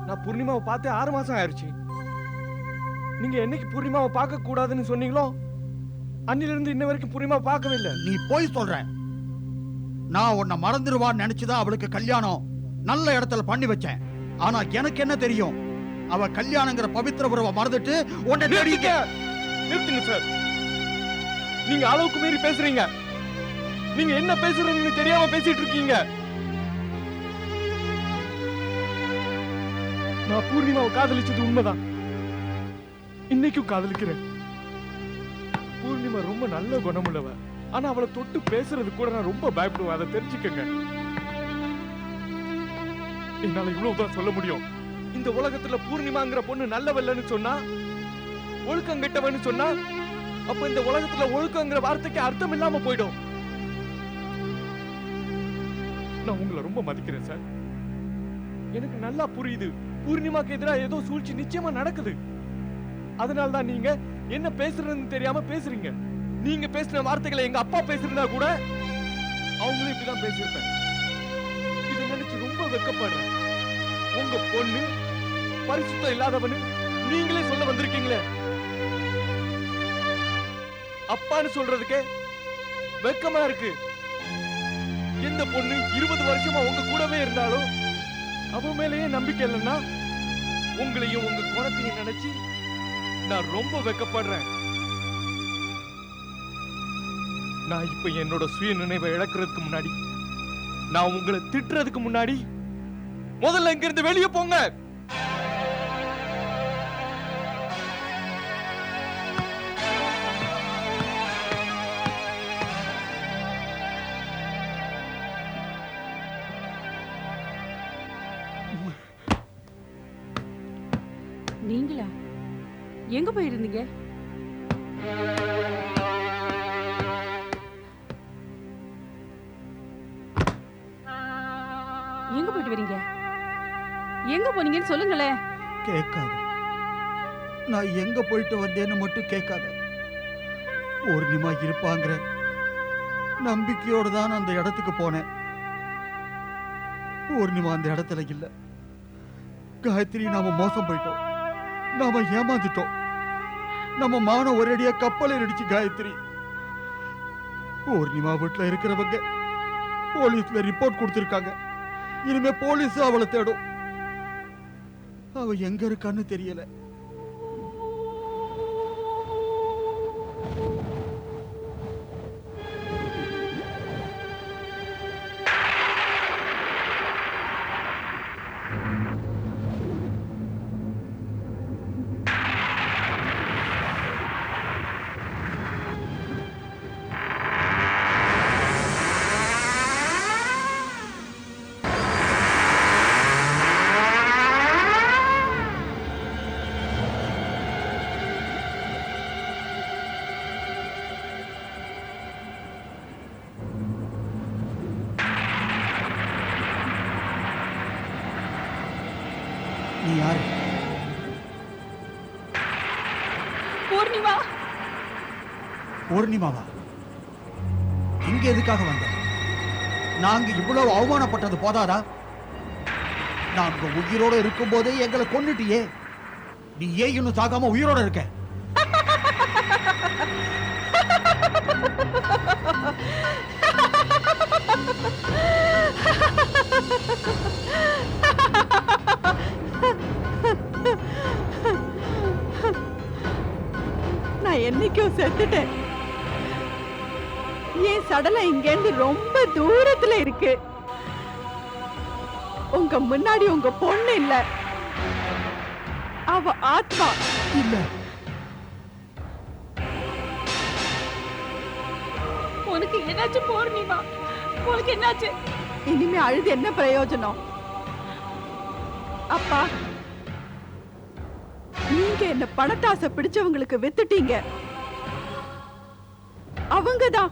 நான் பூர்ணிமாவை பார்த்து 6 மாசம் ஆயிடுச்சு. நீங்க என்னைக்கு பூர்ணிமாவை பார்க்க கூடாதுன்னு சொன்னீங்களோ அன்னில இருந்து இன்ன வரைக்கும் பூர்ணிமாவை பார்க்கவே இல்லை. நீ போய் சொல்ற. நான் உன்னை மறந்துடுவான்னு நினைச்சுதான் அவளுக்கு கல்யாணம் நல்ல இடத்துல பண்ணி வச்சேன். ஆனா எனக்கு என்ன தெரியும், அவ கல்யாணங்கிற பவித்திர உறவை மறந்துட்டு உன்னை தேடிக்க. நிறுத்துங்க சார், நீங்க அளவுக்கு மீறி பேசுறீங்க. நீங்க என்ன பேசுறீங்கன்னு தெரியாம பேசிட்டு இருக்கீங்க. நான் பூர்ணிமாவை காதலிச்சது உண்மைதான், இன்னைக்கும் காதலிக்கிறேன். பூர்ணிமா ரொம்ப நல்ல குணமுள்ளவ. ஆனா அவளை தொட்டு பேசுறது கூட நான் ரொம்ப பயப்படுவேன். அதை தெரிஞ்சுக்கங்க. என்னால இவ்வளவுதான் சொல்ல முடியும். இந்த உலகத்துல பூர்ணிமாங்கிற பொண்ணு நல்லவல்லன்னு சொன்னா, ஒழுக்கம் கெட்டவன்னு சொன்னா, அப்ப இந்த உலகத்துல ஒழுக்கங்கிற வார்த்தைக்கு அர்த்தம் இல்லாம போயிடும். நான் உங்களை ரொம்ப மதிக்கிறேன் சார். எனக்கு நல்லா புரியுது, பூர்ணிமாக்கு எதிராக ஏதோ சூழ்ச்சி நிச்சயமா நடக்குது. அதனால்தான் நீங்க என்ன பேசுறதுன்னு தெரியாம பேசுறீங்க. நீங்க பேசின வார்த்தைகளை எங்க அப்பா பேசுறதா கூட அவங்களும் இப்படிதான் பேசியிருப்பேன். இதை நினைச்சு ரொம்ப வெட்கப்படுறேன். உங்க பொண்ணு பரிசுத்தம் இல்லாதவனு நீங்களே சொல்ல வந்திருக்கீங்களே. அப்பான்னு சொல்றதுக்கே வெட்கமா இருக்கு. எந்த பொண்ணு 20 வருஷமா உங்க கூடவே இருந்தாலும் அவ மேலேயே நம்பிக்கை இல்லைன்னா உங்களையும் உங்க குணத்தையும் நினைச்சு நான் ரொம்ப வெட்கப்படுறேன். நான் இப்ப என்னோட சுய நினைவை இழக்கிறதுக்கு முன்னாடி, நான் உங்களை திட்டுறதுக்கு முன்னாடி முதல்ல இங்க இருந்து வெளியே போங்க. நீங்களா எங்க போயிருந்தீங்க? எங்க போயிட்டு வரீங்க? எங்க போனீங்கன்னு சொல்லுங்களேன். கேட்காத. நான் எங்க போயிட்டு வந்தேன்னு மட்டும் கேட்காத. பூர்ணிமா இருப்பாங்கிற நம்பிக்கையோடு தான் அந்த இடத்துக்கு போனேன். பூர்ணிமா அந்த இடத்துல இல்ல. காயத்ரி, நாம மோசம் போயிட்டோம், நாம ஏமாந்துட்டோம். நம்ம மான ஒரேடியா கப்பலை அடிச்சு காயத்ரி. பூர்ணிமா வீட்டுல இருக்கிறவங்க போலீஸ்ல ரிப்போர்ட் கொடுத்திருக்காங்க. இனிமே போலீஸ் அவளை தேடும். அவ எங்க இருக்கான்னு தெரியல. நீ யாரு? பூர்ணிமா. பூர்ணிமாவா? இங்க எதுக்காக வந்த? நாங்க இவ்வளவு அவமானப்பட்டது போதாதா? நாங்க உயிரோட இருக்கும் போதே எங்களை கொன்னுட்டியே. நீ ஏன் இன்னும் சாகாம உயிரோட இருக்க? நான் என்னைக்கோ செத்துட்டேன். என் சடலம் இங்கேருந்து ரொம்ப தூரத்துல இருக்கு. உங்க முன்னாடி உங்க பொண்ணு இல்ல, அவ ஆத்மா. இல்ல, உனக்கு என்னாச்சு பூர்ணிமா? உனக்கு என்னாச்சு? இனிமே அழுது என்ன பிரயோஜனம்? அப்பா, நீங்க என்ன பணத்தாசை பிடிச்சவங்களுக்கு வித்துட்டீங்க. அவங்கதான்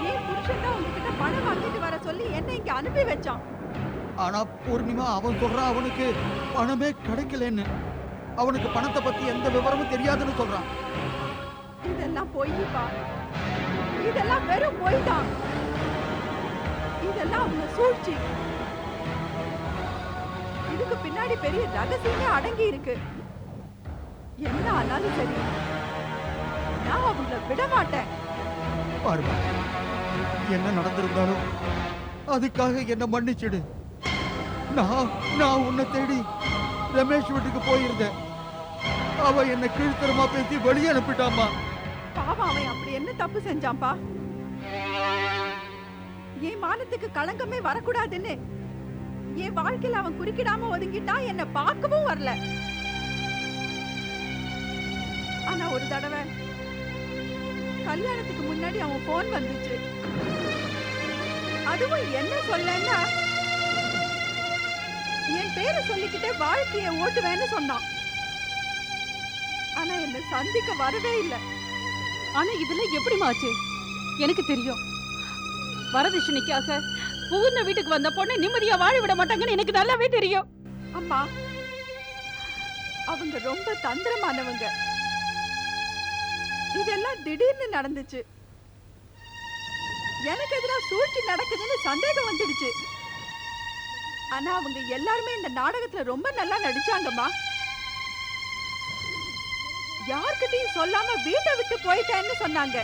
என் புருஷன் தான் உங்ககிட்ட பணம் வாங்கிட்டு வர சொல்லி என்ன இங்க அனுப்பி வச்சான். ஆனா பூர்ணிமா அவன் சொல்றான் அவனுக்கு பணமே கிடைக்கலன்னு. அவனுக்கு பணத்தை பத்தி எந்த விவரமும் தெரியாதுன்னு சொல்றான். இதெல்லாம் பொய்ப்பா. இதெல்லாம் வெறும் பொய் தான். இதெல்லாம் அவங்க சூழ்ச்சி. இதுக்கு பின்னாடி பெரிய ரகசியமே அடங்கி இருக்கு. என்ன ஆனாலும் சரி, நான் அவங்கள விட மாட்டேன். பாருமா, என்ன நடந்திருந்தாலும் அதுக்காக என்ன மன்னிச்சிடு. நான் உன்னை தேடி ரமேஷ் வீட்டுக்கு போயிருந்தேன். அவ என்ன கீழ்த்தரமா பேசி வெளியே அனுப்பிட்டாமா. பாவம், அவன் அப்படி என்ன தப்பு செஞ்சான்பா? என் மானத்துக்கு களங்கமே வரக்கூடாதுன்னு என் வாழ்க்கையில அவன் குறுக்கிடாம ஒதுங்கிட்டான். என்ன பார்க்கவும் வரல. ஆனா ஒரு தடவை கல்யாணத்துக்கு முன்னாடி அவன் போன் வந்துச்சு. அதுவும் என்ன சொல்லன்னா, என் பேரை சொல்லிக்கிட்டே வாழ்க்கைய ஓட்டுவேன்னு சொன்னான். ஆனா என்ன சந்திக்க வரவே இல்லை. ஆனா இதெல்லாம் எப்படிமா ஆச்சு? எனக்கு தெரியும். வரதட்சணைக்காக புகுந்த வீட்டுக்கு வந்த பொண்ணு நிம்மதியா வாழ விட மாட்டாங்கன்னு எனக்கு நல்லாவே தெரியும். அம்மா, அவங்க ரொம்ப தந்திரமானவங்க. இதெல்லாம் திடீர்னு நடந்துச்சு. எனக்கு எதிராக சூழ்ச்சி நடக்குதுன்னு சந்தேகம் வந்துடுச்சு. ஆனா அவங்க எல்லாருமே இந்த நாடகத்துல ரொம்ப நல்லா நடிச்சாங்கம்மா. யார்கிட்டயும் சொல்லாம வீட்டை விட்டு போயிட்டேன்னு சொன்னாங்க.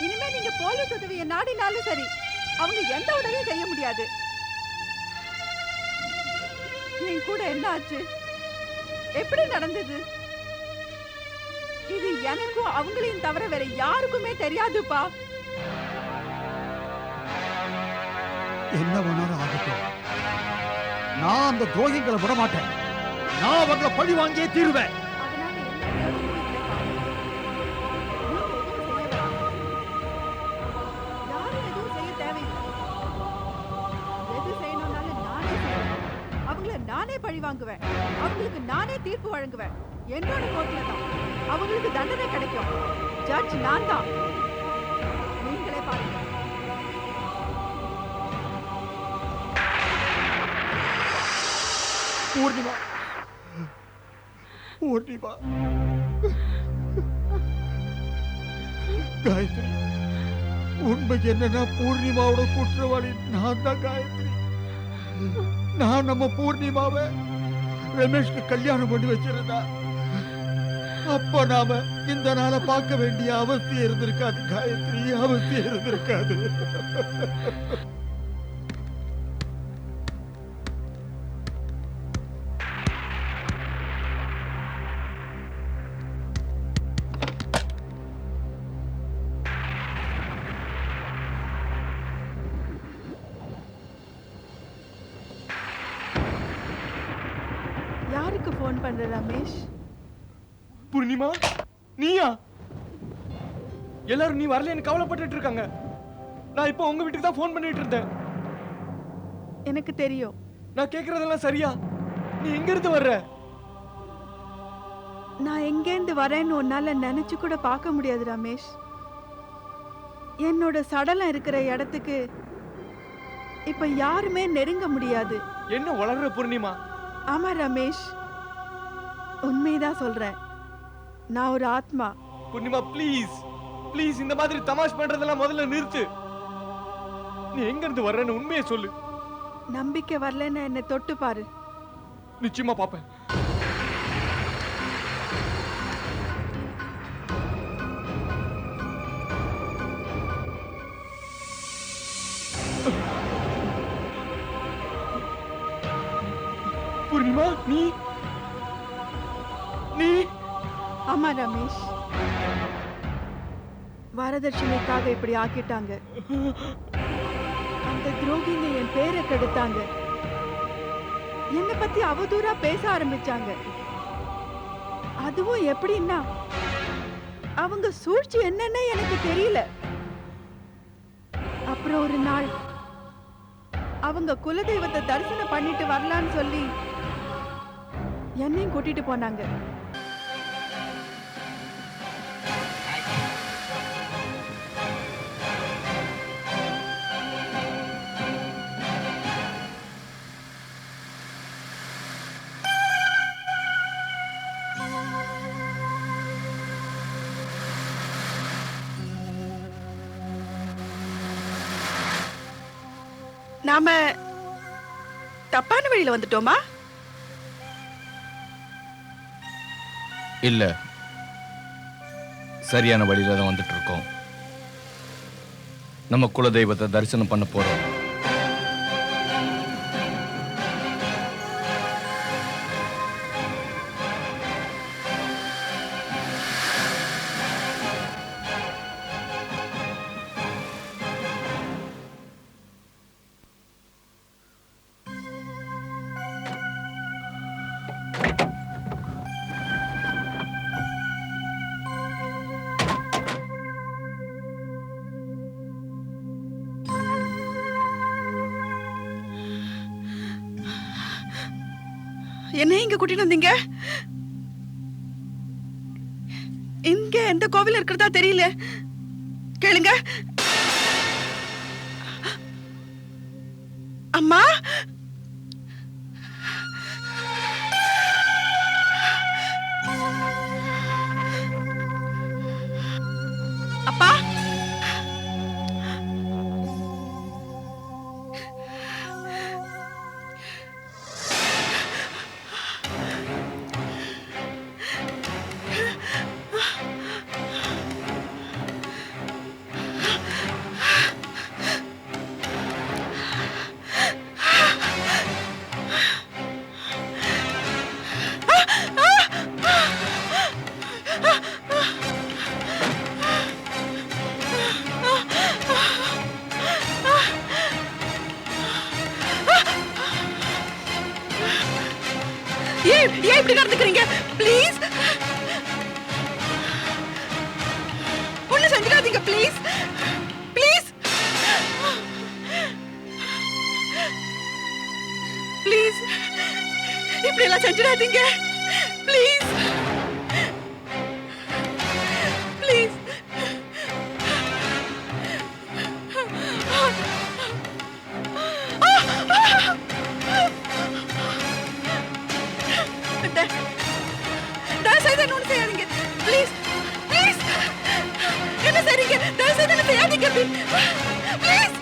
இனிமே நீங்க போலீஸ் உதவியை நாடினாலும் சரி, அவங்க எந்த உதவியும் செய்ய முடியாது. என் கூட என்ன ஆச்சு? எப்படி நடந்தது? இது எனக்கும் அவங்களையும் தவிர வேற யாருக்குமே தெரியாதுப்பா. என்ன வேணாலும் ஆகட்டும், நான் அந்த துரோகிகளை விட மாட்டேன். நான் அவங்களை பழி வாங்கியே தீருவேன். அதனால என்ன பிரயோஜனமும் இல்லைப்பா. நீங்க எதுவும் செய்ய வேணாம். யாரும் எதுவும் செய்ய தேவையில்லை. எது செய்யணும்னாலும் நானே செய்வேன். அவங்கள நானே பழி வாங்குவேன். அவங்களுக்கு நானே தீர்ப்பு வழங்குவேன். என்னோட கோர்ட்ல தான் அவங்களுக்கு தண்டனை கிடைக்கும். ஜட்ஜ் நான் தான். நீங்களே பாருங்க. பூர்ணிமா, பூர்ணிமா, காயத்ரி, உண்மை என்னன்னா பூர்ணிமாவோட குற்றவாளி நான் தான். காயத்ரி, நான் நம்ம பூர்ணிமாவை ரமேஷ்க்கு கல்யாணம் பண்ணி வச்சிருந்தா. அப்ப நாம இந்த நாளை பார்க்க வேண்டிய அவசியம் இருந்திருக்காது காயத்ரி, அவசியம் இருந்திருக்காது. யாருக்கு ஃபோன் பண்ற ரமேஷ்? பூர்ணிமா, நீயா? எல்லாரும் நீ வரலன்னு கவலைப்பட்டுட்டு இருக்காங்க. நான் இப்போ உங்க வீட்டுக்கு தான் ஃபோன் பண்ணிட்டு இருந்தேன். எனக்கு தெரியும். நான் கேக்குறதெல்லாம் சரியா? நீ எங்க இருந்து வர்ற? நான் எங்கேருந்து வரேன்னு உன்னால நினைச்சு கூட பார்க்க முடியாது ரமேஷ். என்னோட சடலம் இருக்கிற இடத்துக்கு இப்ப யாருமே நெருங்க முடியாது. என்ன வளர்ற பூர்ணிமா? ஆமா ரமேஷ், உண்மைதான் சொல்றேன். நான் ஒரு ஆத்மா. பூர்ணிமா ப்ளீஸ் ப்ளீஸ், இந்த மாதிரி தமாஷ் பண்றதெல்லாம் முதல்ல நிறுத்து. நீ எங்க இருந்து வர்றன்னு உண்மையை சொல்லு. நம்பிக்கை வரலன்னு என்னை தொட்டு பாரு. நிச்சயமா பாப்பேன். பூர்ணிமா, நீ நீ ஆமா ரமேஷ், வரதட்சணைக்காக இப்படி ஆக்கிட்டாங்க. அந்த துரோகிங்க என் பேரை கெடுத்தாங்க. என்னை பத்தி அவதூறா பேச ஆரம்பிச்சாங்க. அதுவும் எப்படின்னா, அவங்க சூழ்ச்சி என்னன்னு எனக்கு தெரியல. அப்புறம் ஒரு நாள் அவங்க குலதெய்வத்தை தரிசனம் பண்ணிட்டு வரலான்னு சொல்லி என்னையும் கூட்டிட்டு போனாங்க. நாம தப்பான வழியில வந்துட்டோமா? இல்ல, சரியான வழியில தான் வந்துட்டு இருக்கோம். நம்ம குலதெய்வத்தை தரிசனம் பண்ண போறோம். என்ன இங்க கூட்டிட்டு வந்தீங்க? இங்க எந்த கோவில் இருக்கிறதா தெரியல. கேளுங்க. அம்மா, அப்பா, ஏன் இப்படி நடந்துக்கிறீங்க? ப்ளீஸ், ஒண்ணு செஞ்சிடாதீங்க. ப்ளீஸ் ப்ளீஸ் ப்ளீஸ், இப்படி எல்லாம் செஞ்சிடாதீங்க. Please please. செய்யாதீங்க ப்ளீஸ். ப்ளீஸ், என்ன செய்றீங்க? தயவு செய்து என்ன செய்யாதீங்க ப்ளீஸ். Please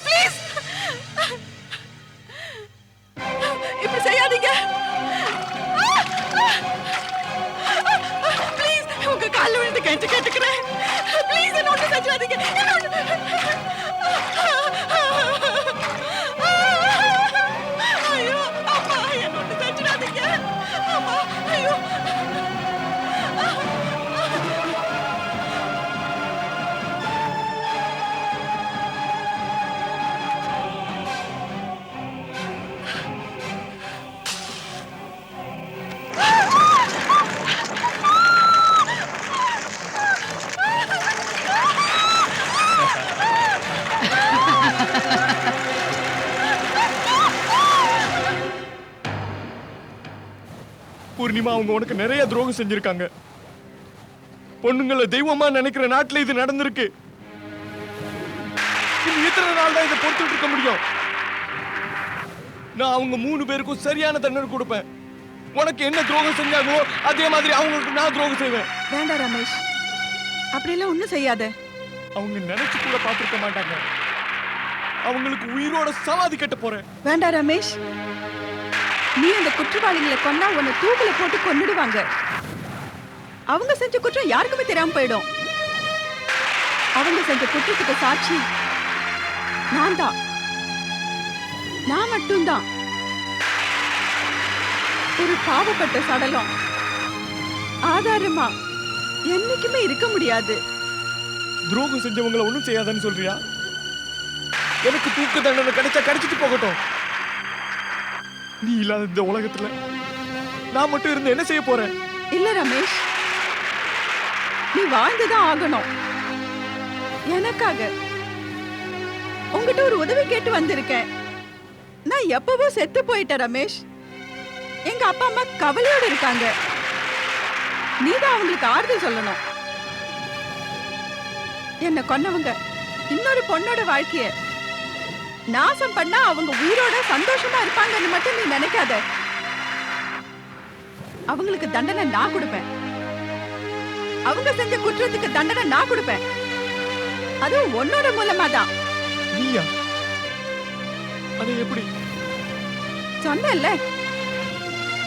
please. பூர்ணிமா, அவங்க உனக்கு நிறைய துரோகம் செஞ்சிருக்காங்க. பொண்ணுங்களை தெய்வமா நினைக்கிற நாட்டுல இது நடந்திருக்கு. இன்னும் எத்தனை நாள் தான் இதை பொறுத்துட்டு இருக்க முடியும்? நான் அவங்க 3 பேருக்கும் சரியான தண்டனை கொடுப்பேன். உனக்கு என்ன துரோகம் செஞ்சாங்களோ அதே மாதிரி அவங்களுக்கு நான் துரோகம் செய்வேன். வேண்டாம் ரமேஷ், அப்படியெல்லாம் ஒண்ணும் செய்யாத. அவங்க நினைச்சு கூட பார்த்திருக்க மாட்டாங்க. அவங்களுக்கு உயிரோட சமாதி கட்ட போறேன். வேண்டாம் ரமேஷ், நீ அந்த குற்றவாளிகளை கொன்னா உன்னை தூக்குல போட்டு கொன்னுடுவாங்க. அவங்க செஞ்ச குற்றம் யாருக்குமே தெரியாம போயிடும். அவங்க செஞ்ச குற்றத்துக்கு சாட்சி நான் தான், நான் மட்டும்தான். ஒரு பாவப்பட்ட சடலம் ஆதாரமா என்னைக்குமே இருக்க முடியாது. துரோகம் செஞ்சவங்களை ஒண்ணும் செய்யாதன்னு சொல்றியா? எனக்கு தூக்கு தண்டனை கிடைச்சா கிடைச்சிட்டு போகட்டும். நீ இல்லாத இந்த உலகத்துல நான் மட்டும் இருந்து என்ன செய்ய போறேன்? இல்ல ரமேஷ், நீ வாழ்ந்துதான் ஆகணும். எனக்காக உங்ககிட்ட ஒரு உதவி கேட்டு வந்திருக்கேன். நான் எப்பவோ செத்து போயிட்டேன் ரமேஷ். எங்க அப்பா அம்மா கவலையோட இருக்காங்க. நீதான் அவங்களுக்கு ஆறுதல் சொல்லணும். என்ன கொன்னவங்க இன்னொரு பொண்ணோட வாழ்க்கைய நாசம் பண்ணா அவங்க உயிரோட சந்தோஷமா இருப்பாங்கன்னு மட்டும் நீ நினைக்காத. அவங்களுக்கு தண்டனை நான் கொடுப்பேன். அவங்க செஞ்ச குற்றத்துக்கு தண்டனை நான் கொடுப்பேன். அதுவும் உன்னோட மூலமா தான். நீயா? அது எப்படி? சொன்னேன்ல,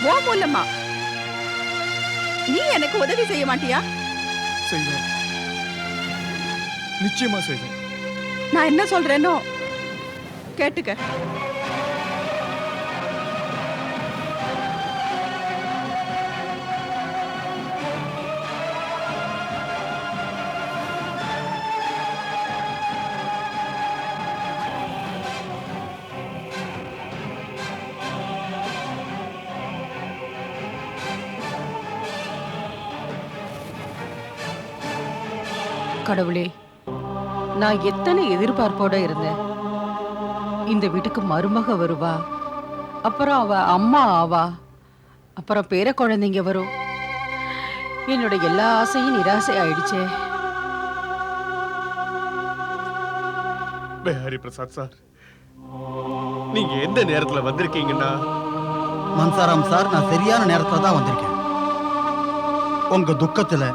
ஓ மூலமா. நீ எனக்கு உதவி செய்ய மாட்டியா? செய்வேன், நிச்சயமா செய்வேன். நான் என்ன சொல்றேனோ கேட்டுக்க. கடவுளே, நான் எத்தனை எதிர்பார்ப்போட இருந்தேன். இந்த வீட்டுக்கு மருமக வருவா, அப்புறம் அவ அம்மா ஆவா, அப்புறம் பேர குழந்தைங்க வரும். என்னோட எல்லா ஆசையும் நிராசை ஆயிடுச்சே. ஹரி பிரசாத் சார், நீங்க எந்த நேரத்துல வந்திருக்கீங்கன்னா? மன்சாராம் சார், நான் சரியான நேரத்துல தான் வந்திருக்கேன். உங்க துக்கத்துல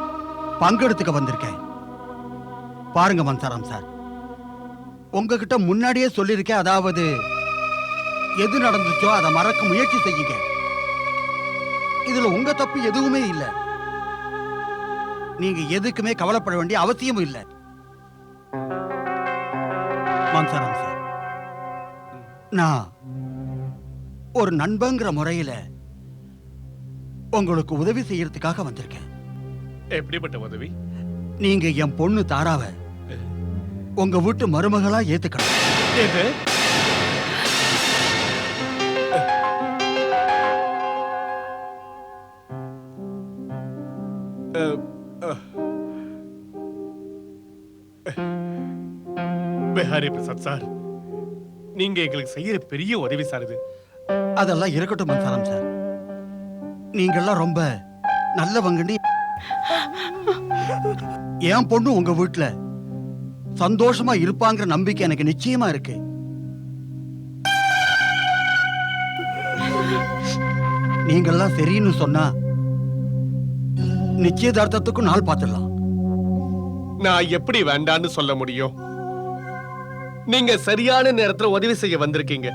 பங்கெடுத்துக்க வந்திருக்கேன். பாருங்க மன்சாராம் சார், உங்ககிட்ட முன்னாடியே சொல்லியிருக்கேன். அதாவது எது நடந்துச்சோ அதை மறக்க முயற்சி செய்யுங்க. இதுல உங்க தப்பு எதுவுமே இல்லை. நீங்க எதுக்குமே கவலைப்பட வேண்டிய அவசியமும் இல்லை. மன்சாராம் சார், நான் ஒரு நண்பங்கிற முறையில உங்களுக்கு உதவி செய்யறதுக்காக வந்திருக்கேன். எப்படிப்பட்ட உதவி? நீங்க என் பொண்ணு தாராவை உங்க வீட்டு மருமகளா ஏத்துக்கணும். எது? ஹரி பிரசாத் சார், நீங்க எங்களுக்கு செய்யற பெரிய உதவி சார் இது. அதெல்லாம் இருக்கட்டும் மன்சாரம் சார், நீங்கெல்லாம் ரொம்ப நல்லவங்கன்னு. என் பொண்ணு உங்க வீட்டுல சந்தோஷமா இருப்பாங்கிற நம்பிக்கை எனக்கு நிச்சயமா இருக்கு. நீங்கெல்லாம் சரின்னு சொன்னா நிச்சயதார்த்தத்துக்கும் நாள் பார்த்துடலாம். நான் எப்படி வேண்டான்னு சொல்ல முடியும்? நீங்க சரியான நேரத்துல உதவி செய்ய வந்திருக்கீங்க.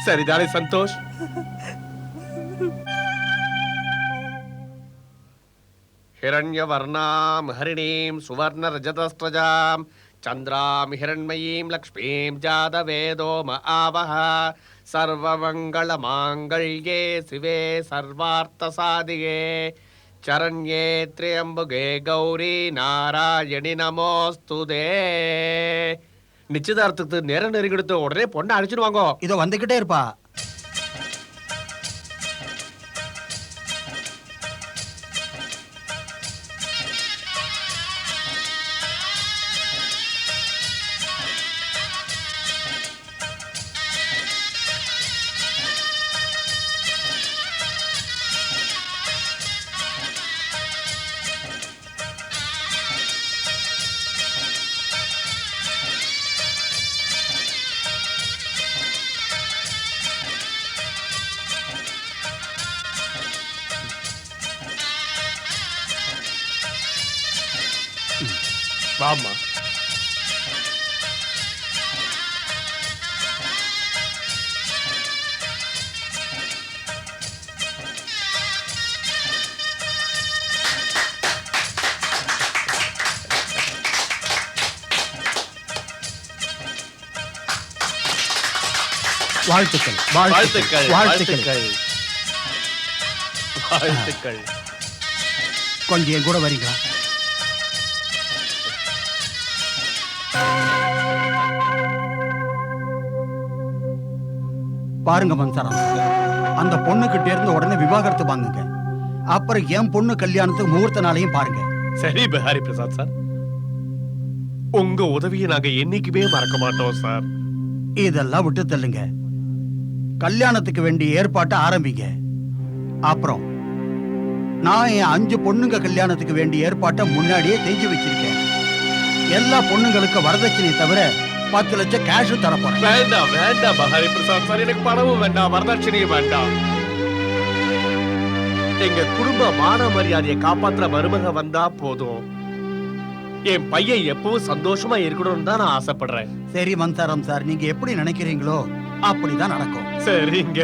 சரிதானே சந்தோஷ்? हिरण्यवर्णां हरिणीं सुवर्णरजतस्रजां चन्द्रां हिरण्मयीं लक्ष्मीं जातवेदो म आवह सर्वमङ्गलमाङ्गल्ये शिवे सर्वार्थसाधिके चरण्ये त्र्यम्बके गौरी नारायणि நமோஸ்துதே. நிச்சயதார்த்தத்துக்கு நேரம் நெருங்கிடுத்து உடனே பொண்ணை அடிச்சிடுவாங்க. இதோ வந்துகிட்டே இருப்பா. வாமா. வாழ்த்துக்கள் வாழ்த்துக்கள் வாழ்த்துக்கள். வாழ்த்துக்கள் வாழ்த்துக்கள். கொஞ்சம் என் கூட வரீங்களா? பாருங்க மன்சாரம், அந்த பொண்ணுகிட்ட இருந்து உடனே விவாகரத்து வாங்குங்க. அப்புறம் என் பொண்ணு கல்யாணத்துக்கு முகூர்த்த நாளையும் பாருங்க. சரி பிஹாரி பிரசாத் சார், உங்க உதவியை நாங்க என்னைக்குமே மறக்க மாட்டோம் சார். இதெல்லாம் விட்டு தள்ளுங்க. கல்யாணத்துக்கு வேண்டிய ஏற்பாட்டை ஆரம்பிங்க. அப்புறம் நான் என் 5 பொண்ணுங்க கல்யாணத்துக்கு வேண்டிய ஏற்பாட்டை முன்னாடியே செஞ்சு வச்சிருக்கேன். எல்லா பொண்ணுங்களுக்கு வரதட்சணை தவிர 10 லட்சம் கேஷ் தரப்போறேன். வேண்டாம் வேண்டாம் பிஹாரி பிரசாத் சார், எனக்கு பணமும் வேண்டாம், வரதட்சணையும் வேண்டாம். எங்க குடும்ப மான மரியாதையை காப்பாத்துற மருமக வந்தா போதும். என் பையன் எப்பவும் சந்தோஷமா இருக்கணும்னு தான் நான் ஆசைப்படுறேன். சரி மன்சாரம் சார், நீங்க எப்படி நினைக்கிறீங்களோ அப்படிதான் நடக்கும். சரிங்க.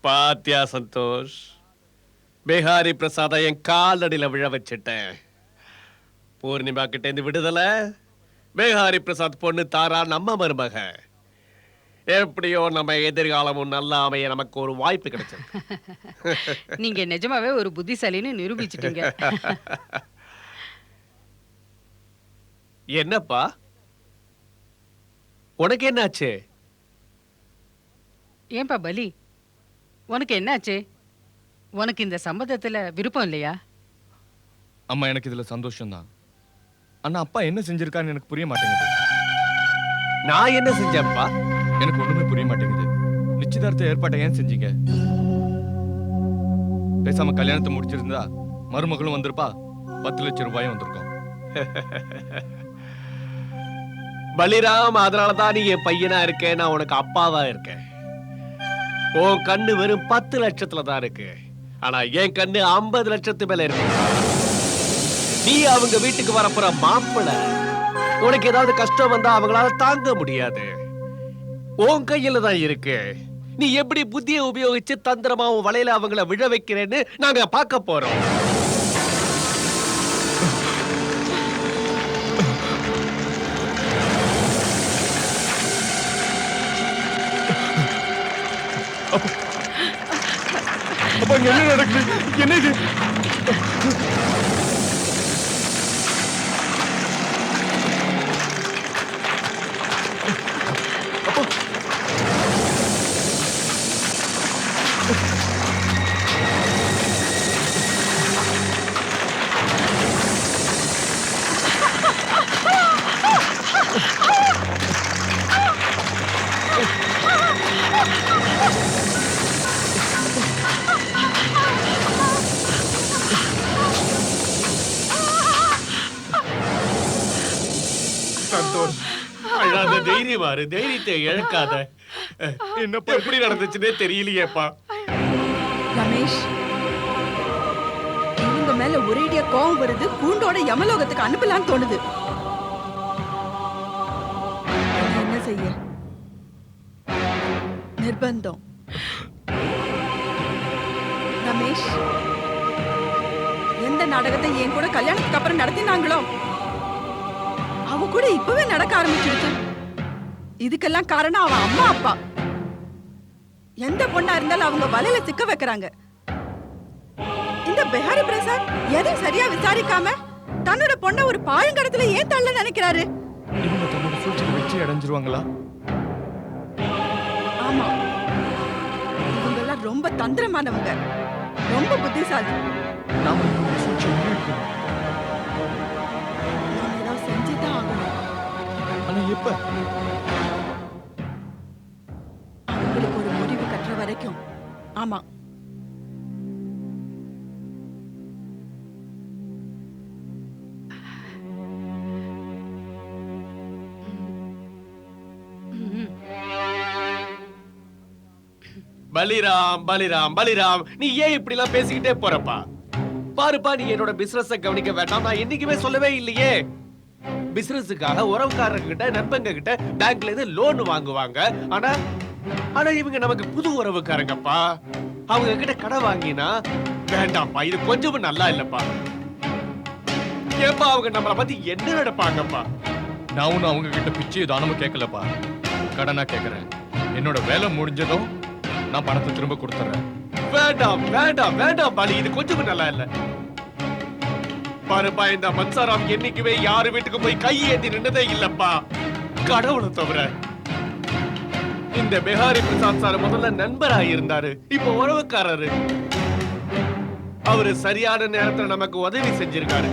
பாத்தியா சந்தோஷ், பிஹாரி பிரசாத என் காலடியில விழ வச்சிட்டேன். பூர்ணிமா கிட்ட இருந்து விடுதலை, பிஹாரி பிரசாத் பொண்ணு தாரா நம்ம மருமக. எப்படியோ நம்ம எதிர்காலமும் நல்லா அமைய நமக்கு ஒரு வாய்ப்பு கிடைச்சது. நீங்க நிஜமாவே ஒரு புத்திசாலின்னு நிரூபிச்சிட்டீங்க. என்னப்பா உனக்கு என்னாச்சு? ஏன்பா பலி, உனக்கு என்னாச்சு? உனக்கு இந்த சம்மதத்துல விருப்பம் இல்லையா? அம்மா, எனக்கு இதுல சந்தோஷம்தான். ஆனா அப்பா என்ன செஞ்சிருக்கான்னு எனக்கு புரிய மாட்டேங்குது. நான் என்ன செஞ்சேன்ப்பா? எனக்கு ஒண்ணுமே புரிய மாட்டேங்குது. நிச்சயதார்த்த ஏற்பாட்டை ஏன் செஞ்சீங்க? பேசாம கல்யாணத்தை முடிச்சிருந்தா மருமகளும் வந்திருப்பா, 10 லட்சம் ரூபாயும் வந்திருக்கும். பலிராம், அதனாலதான் நீ என் பையனா இருக்க, நான் உனக்கு அப்பாவா இருக்கேன். உன் கண்ணு வெறும் 10 லட்சத்துல தான் இருக்கு, ஆனா என் கண்ணு 50 லட்சத்து மேல இருக்கு. நீ அவங்க வீட்டுக்கு வரப்போற மாப்பிள, உனக்கு ஏதாவது கஷ்டம் வந்தா அவங்களால தாங்க முடியாது. உன் கையில தான் இருக்கு. நீ எப்படி புத்தியை உபயோகிச்சு தந்திரமா உன் வலையில அவங்கள விழ வைக்கிறேன்னு நாங்க பார்க்க போறோம். அப்பா, இங்க என்ன நடக்குது? என்ன இது? சந்தோஷ், அழாத, தைரியமா இரு, தைரியத்தை இழக்காத. என்னப்பா எப்படி நடந்துச்சுன்னே தெரியலையேப்பா. ரமேஷ், இவங்க மேல ஒரேடியா கோவம் வருது. கூண்டோட யமலோகத்துக்கு அனுப்பலான்னு தோணுது. ஆனா என்ன செய்ய? நிர்பந்தம். ரமேஷ், எந்த நாடகத்தை என் கூட கல்யாணத்துக்கு அப்புறம் நடத்தினாங்களோ அவ கூட இப்பவே நடக்க ஆரம்பிச்சிடுச்சு. இதுக்கெல்லாம் காரணம் அவன் அம்மா அப்பா. எந்த பொண்ணா இருந்தாலும் அவங்க வலையில சிக்க வைக்கிறாங்க. இந்த பிஹாரி பிரசாத் எதையும் சரியா விசாரிக்காம தன்னோட பொண்ண ஒரு பாயங்கடத்துல ஏன் தள்ள நினைக்கிறாரு? இவங்க தன்னோட சூழ்ச்சியில வெற்றி அடைஞ்சிருவாங்களா? ஆமா, இவங்க எல்லாம் ரொம்ப தந்திரமானவங்க, ரொம்ப புத்திசாலி. நாம இவங்க சூழ்ச்சியை முறியடிக்கணும். நாம ஏதாவது செஞ்சுதான் ஆகணும். ஆனா எப்ப? அவங்களுக்கு ஒரு முடிவு கட்டுற வரைக்கும். ஆமா, பலிராம் பலிராம் பலிராம், நீ ஏன் இப்படி எல்லாம் பேசிக்கிட்டே போறப்பா? பாருப்பா, நீ என்னோட பிசினஸ கவனிக்க வேண்டாம் நான் என்னைக்குமே சொல்லவே இல்லையே. பிசினஸுக்காக உறவுக்காரங்க கிட்ட நண்பங்க கிட்ட பேங்க்ல இருந்து லோன் வாங்குவாங்க. ஆனா ஆனா இவங்க நமக்கு புது உறவுக்காரங்கப்பா. அவங்க கிட்ட கடன் வாங்கினா வேண்டாம்ப்பா, இது கொஞ்சமும் நல்லா இல்லப்பா. ஏப்பா அவங்க நம்மளை பத்தி என்ன நினைப்பாங்கப்பா? நான் ஒன்னும் அவங்க கிட்ட பிச்சை தானமும் கேட்கலப்பா, கடனா கேட்கறேன். என்னோட வேலை முடிஞ்சதும் நான் பணத்தை திரும்ப கொடுத்துறேன். வேண்டாம் வேண்டாம் வேண்டாம் பாலி, இது கொஞ்சமும் நல்லா இல்ல. பாருப்பா, இந்த மன்சாராம் என்னைக்குமே யாரு வீட்டுக்கு போய் கை ஏந்தி நின்னதே இல்லப்பா, கடவுளை தவிர. இந்த பிஹாரி பிரசாத் சார் முதல்ல நண்பரா இருந்தாரு, இப்ப உறவுக்காரரு. அவரு சரியான நேரத்துல நமக்கு உதவி செஞ்சிருக்காரு.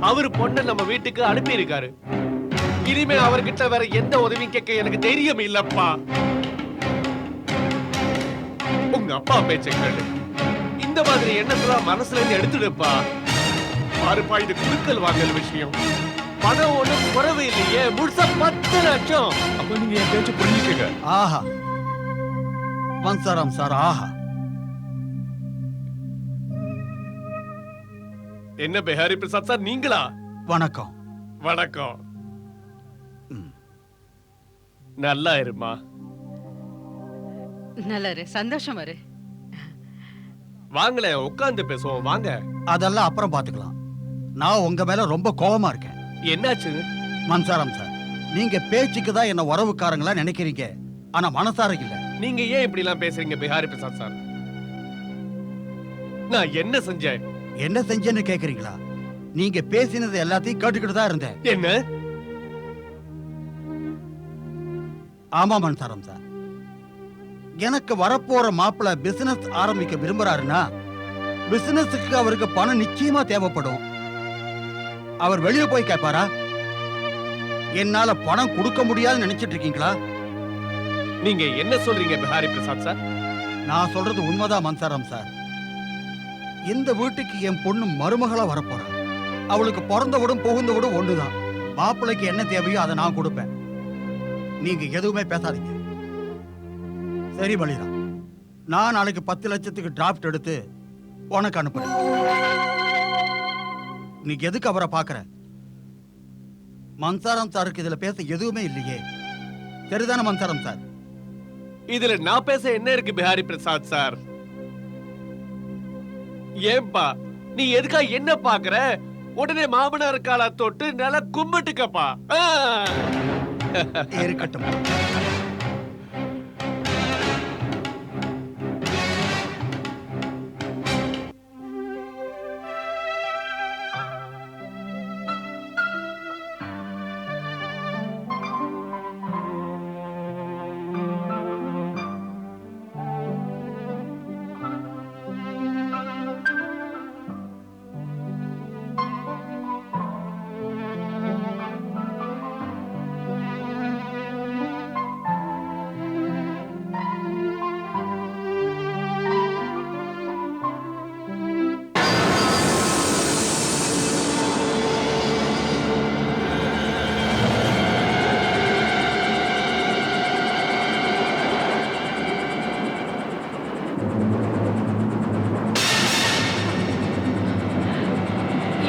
அவரு பொண்ணை நம்ம வீட்டுக்கு அனுப்பி இருக்காரு. இனிமே அவர்கிட்ட வேற எந்த உதவியும் கேட்க எனக்கு தைரியம் இல்லப்பா. உங்க அப்பா பேச்சை கேளு. இந்த மாதிரி எண்ணத்தெல்லாம் மனசுல இருந்து எடுத்துடுப்பா. பாருப்பா, இது குடுக்கல் வாங்கல் விஷயம். பணம் ஒண்ணும் குறைவு இல்லையே, முழுசா 10 லட்சம். அப்ப நீங்க என் பேச்சு புரிஞ்சுக்கங்க. ஆஹா மன்சாராம் சார், ஆஹா. என்ன பிஹாரி பிரசாத் சார், நீங்களா? வணக்கம். வணக்கம். நல்லா இருமா. நல்லா இரு, சந்தோஷமா இரு. வாங்களே, உட்கார்ந்து பேசுவோம் வாங்க. அதெல்லாம் அப்புறம் பாத்துக்கலாம். நான் உங்க மேல ரொம்ப கோபமா இருக்கேன். என்னாச்சு? மன்சாராம் சார், நீங்க பேச்சுக்கு தான் என்ன உறவுக்காரங்களா நினைக்கிறீங்க, ஆனா மனசார இல்ல. நீங்க ஏன் இப்படி எல்லாம் பேசுறீங்க பிஹாரி பிரசாத் சார்? நான் என்ன செஞ்சேன்? என்ன செஞ்சேன்னு கேக்குறீங்களா? நீங்க பேசினது எல்லாத்தையும் கேட்டுக்கிட்டு தான் இருந்தேன். என்ன? ஆமா மன்சாரம் சார், எனக்கு வரப்போற மாப்பிள்ள பிசினஸ் ஆரம்பிக்க விரும்புறாருன்னா பிசினஸுக்கு அவருக்கு பணம் நிச்சயமா தேவைப்படும். அவர் வெளியே போய் கேட்பாரா? என்னால பணம் கொடுக்க முடியாதுன்னு நினைச்சிட்டு இருக்கீங்களா? நீங்க என்ன சொல்றீங்க பிஹாரி பிரசாத் சார்? நான் சொல்றது உண்மைதான் மன்சாரம் சார். இந்த வீட்டுக்கு என் பொண்ணு மருமகளா வரப்போறா. அவளுக்கு பிறந்த விடும் புகுந்த விடும் ஒண்ணுதான். மாப்பிள்ளைக்கு என்ன தேவையோ அதை நான் கொடுப்பேன். நீங்க எதுவுமே பேசாதீங்க. சரி பலிரா, நான் நாளைக்கு 10 லட்சத்துக்கு டிராஃப்ட் எடுத்து உனக்கு அனுப்புறேன். நீ எதுக்கு அவரை பாக்குற? மன்சாரம் சாருக்கு இதுல பேச எதுவுமே இல்லையே. சரிதானே மன்சாரம் சார்? இதுல நான் பேச என்ன இருக்கு பிஹாரி பிரசாத் சார்? ஏன்பா நீ எதுக்கா என்ன பாக்குற? உடனே மாமனார் காலா தொட்டு நல்லா கும்பிட்டுக்கப்பா. இருக்கட்டும்.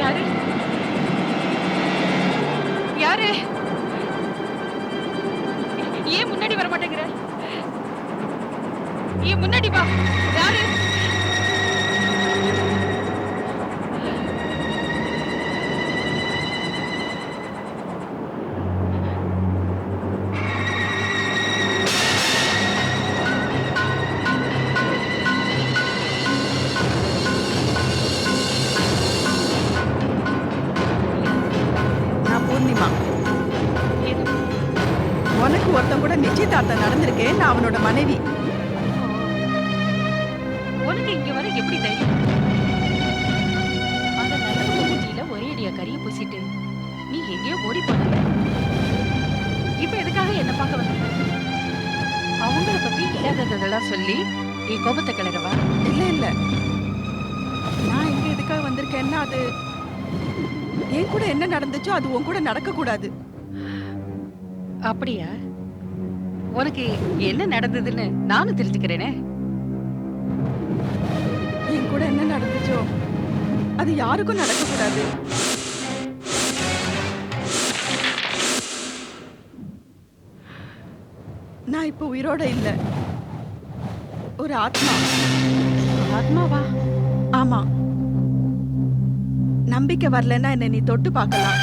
யாரு யாரு? ஏன் முன்னாடி வர மாட்டேங்கிற? ஏன் முன்னாடி வா. யாரு? நான் பூர்ணிமா. எது? உனக்கு ஒருத்தன் கூட நிச்சயதார்த்தம் நடந்திருக்கேன். நான் அவனோட மனைவி. உனக்கு இங்க வர எப்படி தைரியம்? அந்த நல்ல மூஞ்சியில ஒரே அடியா கரிய பூசிட்டு நீ எங்கேயோ ஓடி போன. இப்ப எதுக்காக என்ன பார்க்க வந்த? அவங்கள பத்தி இல்லாததெல்லாம் சொல்லி நீ கோபத்தை கிளறவா? இல்ல இல்ல, நான் இங்க எதுக்காக வந்திருக்கேன்னா அது என் கூட என்ன நடந்துச்சோ அது உன் கூட நடக்க கூடாது. அப்படியா? உனக்கு என்ன நடந்ததுன்னு நானும் தெரிஞ்சுக்கிறேனே. நடந்துச்சோ அது யாருக்கும் நடக்கக்கூடாது. நான் இப்போ உயிரோட இல்ல. ஒரு ஆத்மா. ஆத்மாவா? ஆமா. நம்பிக்கை வரலன்னா என்ன நீ தொட்டு பார்க்கலாம்.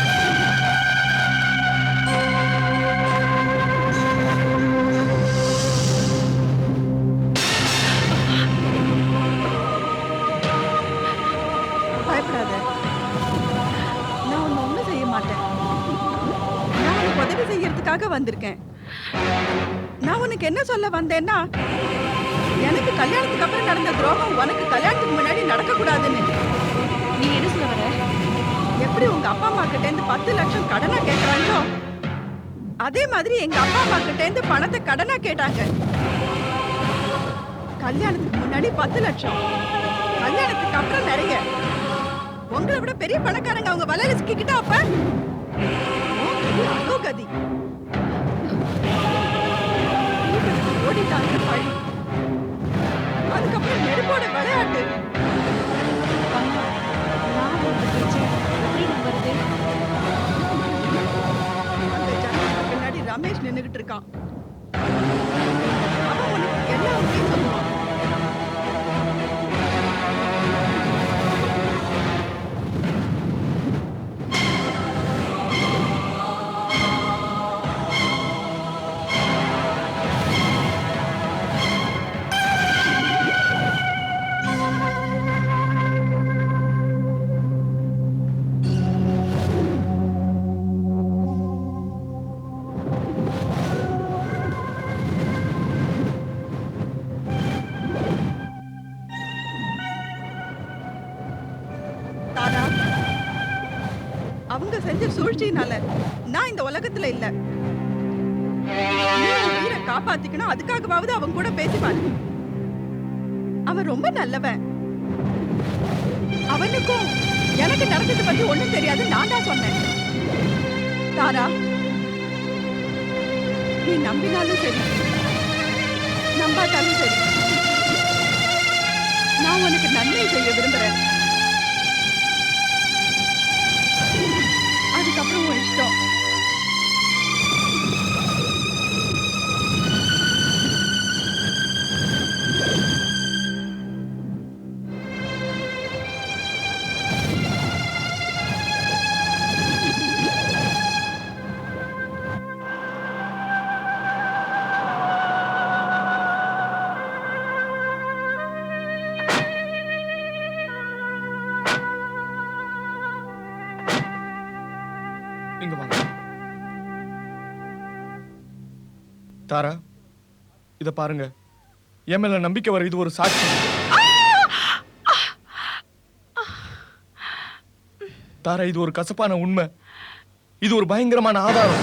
பயப்படாத. நான் உன்னை ஒண்ணும் செய்ய மாட்டேன். நான் உனக்கு உதவி செய்யறதுக்காக வந்திருக்கேன். நான் உனக்கு என்ன சொல்ல வந்தேன்னா, எனக்கு கல்யாணத்துக்கு அப்புறம் நடந்த துரோகம் உனக்கு கல்யாணத்துக்கு முன்னாடி நடக்க கூடாதுன்னு. நீ என்ன சொல்ல வர? எப்படி உங்க அப்பா அம்மா கிட்ட இருந்து 10 லட்சம் கடனா கேக்குறாங்களோ அதே மாதிரி எங்க அப்பா அம்மா கிட்ட இருந்து பணத்தை கடனா கேட்டாங்க. கல்யாணத்துக்கு முன்னாடி 10 லட்சம், கல்யாணத்துக்கு அப்புறம் நிறைய. உங்களை விட பெரிய பணக்காரங்க அவங்க வலையில சிக்கிக்கிட்டா அப்ப அதோ கதி. ஓடிட்டாங்க பழி. அதுக்கப்புறம் நெருப்போட விளையாட்டு. அந்த ஜன்னலுக்கு பின்னாடி ரமேஷ் நின்னுகிட்டு இருக்கான். அவன் உனக்கு எல்லா உண்மையும் சொல்லுவான். தாரா, அவங்க செஞ்ச சூழ்ச்சியினால நான் இந்த உலகத்துல இல்ல. நீ உன் உயிரை காப்பாத்திக்கணும், அதுக்காகவாவது அவன் கூட பேசிப்பாரு. அவன் ரொம்ப நல்லவன். அவனுக்கும் எனக்கு நடந்தது பத்தி ஒண்ணும் தெரியாது, நான் தான் சொன்னேன். தாரா, நீ நம்பினாலும் சரி நம்பாட்டாலும் சரி, நான் உனக்கு நன்மை செய்ய விரும்புறேன். அதுக்கப்புறம் உன் இஷ்டம். இங்க வாங்க. தாரா, இத பாருங்க. என் மேல நம்பிக்கை வர இது ஒரு சாட்சி. தாரா, இது ஒரு கசப்பான உண்மை. இது ஒரு பயங்கரமான ஆதாரம்.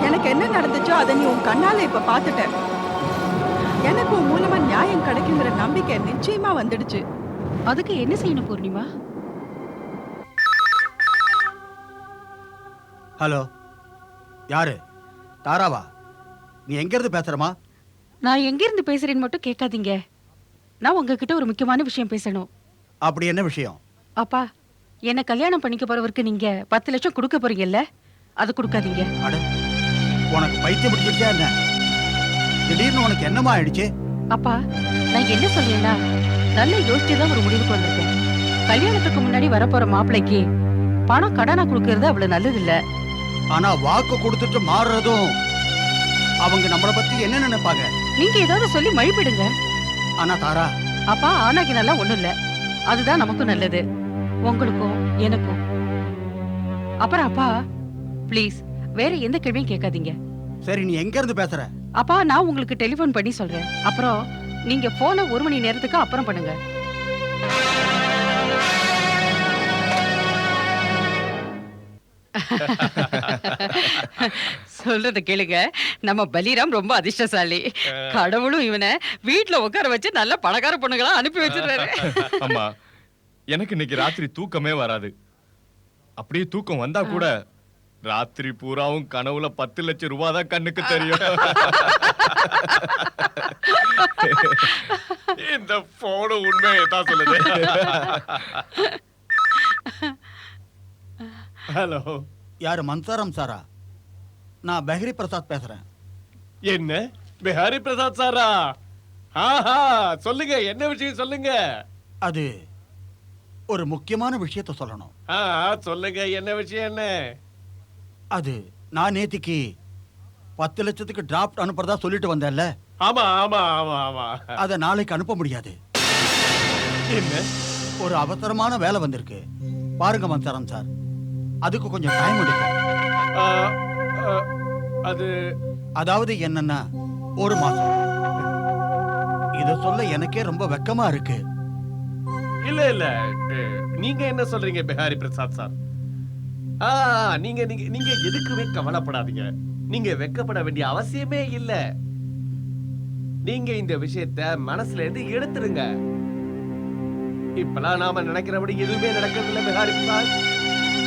எனக்கு என்ன நடந்துச்சோ அதை நீ உன் கண்ணால இப்ப பாத்துட்ட. எனக்கு உன் மூலமா நியாயம் கிடைக்குங்கிற நம்பிக்கை நிச்சயமா வந்துடுச்சு. அதுக்கு என்ன செய்யணும் பூர்ணிமா? ஹலோ, யாரு? தாராவா? நீ எங்க இருந்து பேசுறமா? நான் எங்க இருந்து பேசுறேன்னு மட்டும் கேட்காதீங்க. நான் உங்ககிட்ட ஒரு முக்கியமான விஷயம் பேசணும். அப்படி என்ன விஷயம்? அப்பா, என்ன கல்யாணம் பண்ணிக்க போறவருக்கு நீங்க 10 லட்சம் கொடுக்க போறீங்கல்ல, அது கொடுக்காதீங்க. அட, உனக்கு பைத்தியம் பிடிச்சிருச்சா என்ன? திடீர்னு உனக்கு என்னமா ஆயிடுச்சு? அப்பா, நான் என்ன சொல்றேன்னா, நல்லா யோசிச்சுதான் ஒரு முடிவுக்கு வந்திருக்கேன். கல்யாணத்துக்கு முன்னாடி வரப்போற மாப்பிள்ளைக்கு பணம் கடனா கொடுக்கறது அவ்வளவு நல்லது இல்ல. ஆனா வாக்கு கொடுத்துட்டு மாறுறதும் அவங்க நம்மள பத்தி என்ன நினைப்பாங்க? நீங்க ஏதாவது சொல்லி மழுப்பிடுங்க. ஆனா தாரா, அப்பா, ஆனாக்கு நல்லா ஒண்ணும் இல்ல. அதுதான் நமக்கும் நல்லது, உங்களுக்கும் எனக்கும். அப்புறம் அப்பா, ப்ளீஸ் வேற எந்த கேள்வியும் கேட்காதீங்க. சரி, நீ எங்க இருந்து பேசுற? அப்பா, நான் உங்களுக்கு டெலிபோன் பண்ணி சொல்றேன். அப்புறம் நீங்க போனை 1 மணி நேரத்துக்கு அப்புறம் பண்ணுங்க. சொல்றத கேளுங்க. நம்ம பலிராம் ரொம்ப அதிர்ஷ்டசாலி. கடவுளும் இவனை வீட்டுல உட்கார வச்சு நல்ல பணக்கார பொண்ணுங்களா அனுப்பி வச்சிருக்காரு. அம்மா, எனக்கு இன்னைக்கு ராத்திரி தூக்கமே வராது. அப்படியே தூக்கம் வந்தா கூட ராத்திரி பூராவும் கனவுல 10 லட்சம் ரூபாய் தான் கண்ணுக்கு தெரியும். இந்த போன உண்மையை தான் சொல்லுது. ஹலோ, யாரு மன்சாரம் சாரா? நான் பெஹரி பிரசாத் பேசுறேன். என்ன பிஹாரி பிரசாத் சாரா? ஆஹா, சொல்லுங்க, என்ன விஷயம் சொல்லுங்க. அது ஒரு முக்கியமான விஷயத்த சொல்லணும். சொல்லுங்க, என்ன விஷயம்? என்ன அது நான் நேத்திக்கு 10 லட்சத்துக்கு டிராஃப்ட் அனுப்புறதா சொல்லிட்டு வந்தேன்ல. ஆமா ஆமா ஆமா ஆமா. அத நாளைக்கு அனுப்ப முடியாது. என்ன? ஒரு அவசரமான வேலை வந்திருக்கு. பாருங்க மன்சாரம் சார், அதுக்கு கொஞ்சம் டைம் எடுக்கும். ஆ, ஆ, அது அதாவது என்னன்னா, ஒரு மாசம். இத சொல்ல எனக்கே ரொம்ப வெக்கமா இருக்கு. இல்ல இல்ல, நீங்க என்ன சொல்றீங்க பிஹாரி பிரசாத் சார்? நீங்க நீங்க நீங்க எதுக்குமே கவலைப்படாதீங்க. நீங்க வெக்கப்பட வேண்டிய அவசியமே இல்ல. நீங்க இந்த விஷயத்தை மனசுல இருந்து எடுத்துருங்க. இப்பெல்லாம் நாம நினைக்கிறபடி எதுவுமே நடக்கிறது இல்ல பிஹாரி பிரசாத்.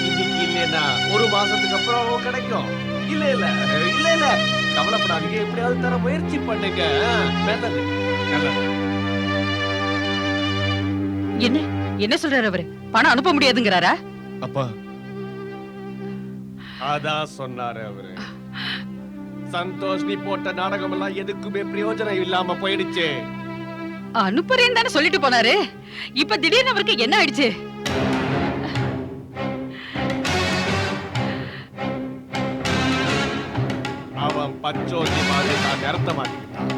இன்னைக்கு இல்லைன்னா ஒரு மாசத்துக்கு அப்புறம் கிடைக்கும். இல்ல இல்ல இல்ல இல்ல, கவலைப்படாதீங்க. எப்படியாவது தர முயற்சி பண்ணுங்க. நல்லது நல்லது. என்ன என்ன சொல்றாரு அவரு? பணம் அனுப்ப முடியாதுங்கிறாரா? அப்பா, அதான் சொன்னாரு அவரு. சந்தோஷ், நீ போட்ட நாடகம் எல்லாம் எதுக்குமே பிரயோஜனம் இல்லாம போயிடுச்சு. அனுப்புறேன்னு தானே சொல்லிட்டு போனாரு. இப்ப திடீர்னு அவருக்கு என்ன ஆயிடுச்சு? அவன் பச்சோந்தி மாதிரி நான் நிறத்த மாட்டேன்.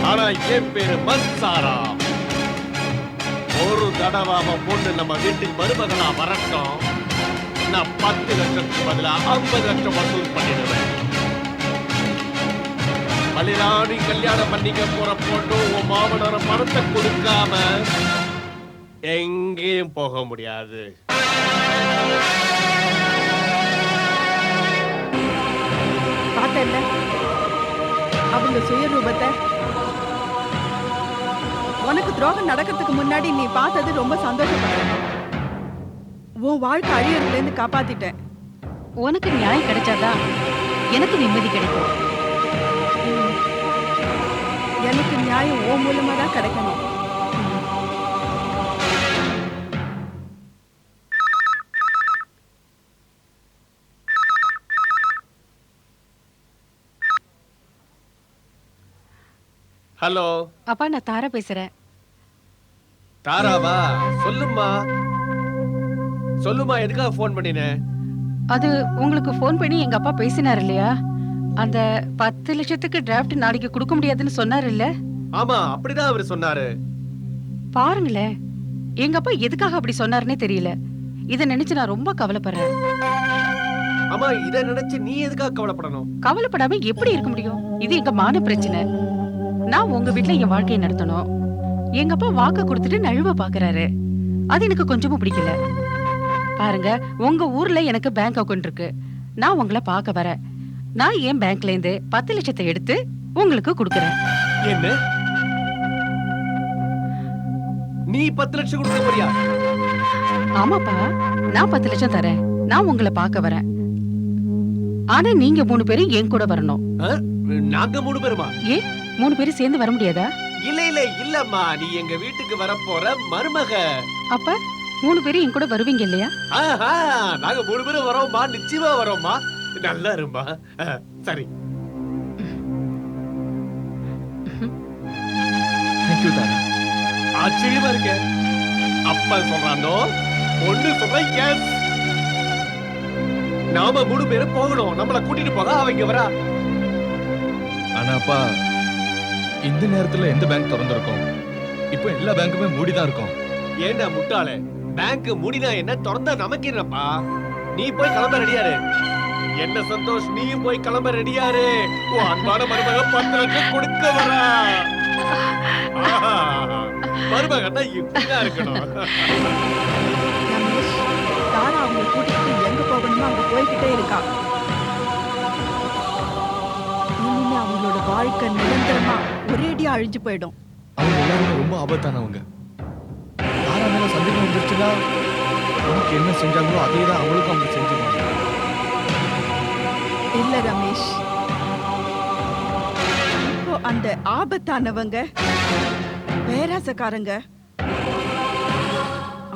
ஆனா என் பேரு மன்சாரா. ஒரு தடவை அவன் பொண்ணு நம்ம வீட்டுக்கு மருமகளா வரட்டும், நான் 10 லட்சத்துக்கு பதிலா 50 லட்சம் வசூல் பண்ணிடுவேன். பலிராணி கல்யாணம் பண்ணிக்க போற பொண்ணு உன் மாமனார பணத்தை கொடுக்காம எங்கேயும் போக முடியாது. பார்த்தல்ல அவங்க சுயரூபத்தை. உனக்கு துரோகம் நடக்கிறதுக்கு முன்னாடி நீ பார்த்தது ரொம்ப சந்தோஷப்பட்ட. உன் வாழ்க்கை அழியறதுல இருந்து காப்பாத்திட்டேன். உனக்கு நியாயம் கிடைச்சாதான் எனக்கு நிம்மதி கிடைக்கும். எனக்கு நியாயம் உன் மூலமா தான் கிடைக்கணும். ஹலோ அப்பா, நான் தாரா பேசுறேன். தாராவா? சொல்லுமா சொல்லுமா, எதுக்காக போன் பண்ணின? அது உங்களுக்கு ஃபோன் பண்ணி எங்க அப்பா பேசினார் இல்லையா? அந்த 10 லட்சத்துக்கு டிராஃப்ட் நாளைக்கு கொடுக்க முடியாதுன்னு சொன்னார் இல்ல? ஆமா, அப்படிதான் அவரு சொன்னாரு. பாருங்களேன், எங்க அப்பா எதுக்காக அப்படி சொன்னாருன்னே தெரியல. இத நினைச்சு நான் ரொம்ப கவலைப்படுறேன். ஆமா, இத நினைச்சு நீ எதுக்காக கவலைப்படணும்? கவலைப்படாம எப்படி இருக்க முடியும்? இது எங்க மான பிரச்சனை. நான் உங்க வீட்டுல என் வாழ்க்கையை நடத்தணும். எங்க அப்பா வாக்கு கொடுத்துட்டு நழுவ பாக்குறாரு. அது எனக்கு கொஞ்சமும் பிடிக்கல. பாருங்க, உங்க ஊர்ல எனக்கு பேங்க் அக்கவுண்ட் இருக்கு. நான் உங்களை பார்க்க வரேன். நான் என் பேங்க்ல இருந்து 10 லட்சத்தை எடுத்து உங்களுக்கு கொடுக்கறேன். என்ன? நீ 10 லட்சம் கொடுக்க போறியா? ஆமாப்பா, நான் 10 லட்சம் தரேன். நான் உங்களை பார்க்க வரேன். ஆனா நீங்க 3 பேரும் என் கூட வரணும். நாங்க 3 பேருமா? ஏன் 3 பேரும் சேர்ந்து வர முடியாதா? இல்ல இல்ல இல்லம்மா, நீ எங்க வீட்டுக்கு வர போற மருமக. அப்ப 3 பேரும் என் கூட வருவீங்க இல்லையா? நாங்க 3 பேரும் வரோம்மா, நிச்சயமா வரோம்மா. நல்லா இருமா. சரி. தேங்க்யூ தாரா. ஆச்சரியமா இருக்கு. அப்பா சொல்றானோ ஒண்ணு சொல்ற கேஸ். நாம 3 பேரும் போகணும். நம்மள கூட்டிட்டு போக அவங்க வரா. ஆனா அப்பா, இந்த நேரத்துல எந்த பேங்க் திறந்திருக்கும்? இப்போ எல்லா பேங்க்குமே மூடிதான் இருக்கும். ஏண்டா முட்டாளே, பேங்க் மூடினா என்ன, திறந்தா நமக்கு என்னப்பா? நீ போய் கிளம்ப ரெடியாரு. என்ன சந்தோஷ், நீயும் போய் கிளம்ப ரெடியாரு. உன் அன்பான மருமக 10 லட்சம் கொடுக்க வரா. மருமகன்னா இப்படிதான் இருக்கணும். ரமேஷ், தாரா அவங்க கூட்டிட்டு எங்க போகணுமோ அங்க போய்கிட்டே இருக்கா. இனிமே அவங்களோட வாழ்க்கை நிரந்தரமா ஒரேடியா அழிஞ்சு போயிடும். அவங்க எல்லாருமே ரொம்ப ஆபத்தானவங்க. யாரா மேல சந்தேகம் வந்துருச்சுன்னா உனக்கு என்ன செஞ்சாங்களோ அதே தான் அவளுக்கும் அவங்க செஞ்சுருவாங்க. இல்ல ரமேஷ், இப்போ அந்த ஆபத்தானவங்க பேராசக்காரங்க,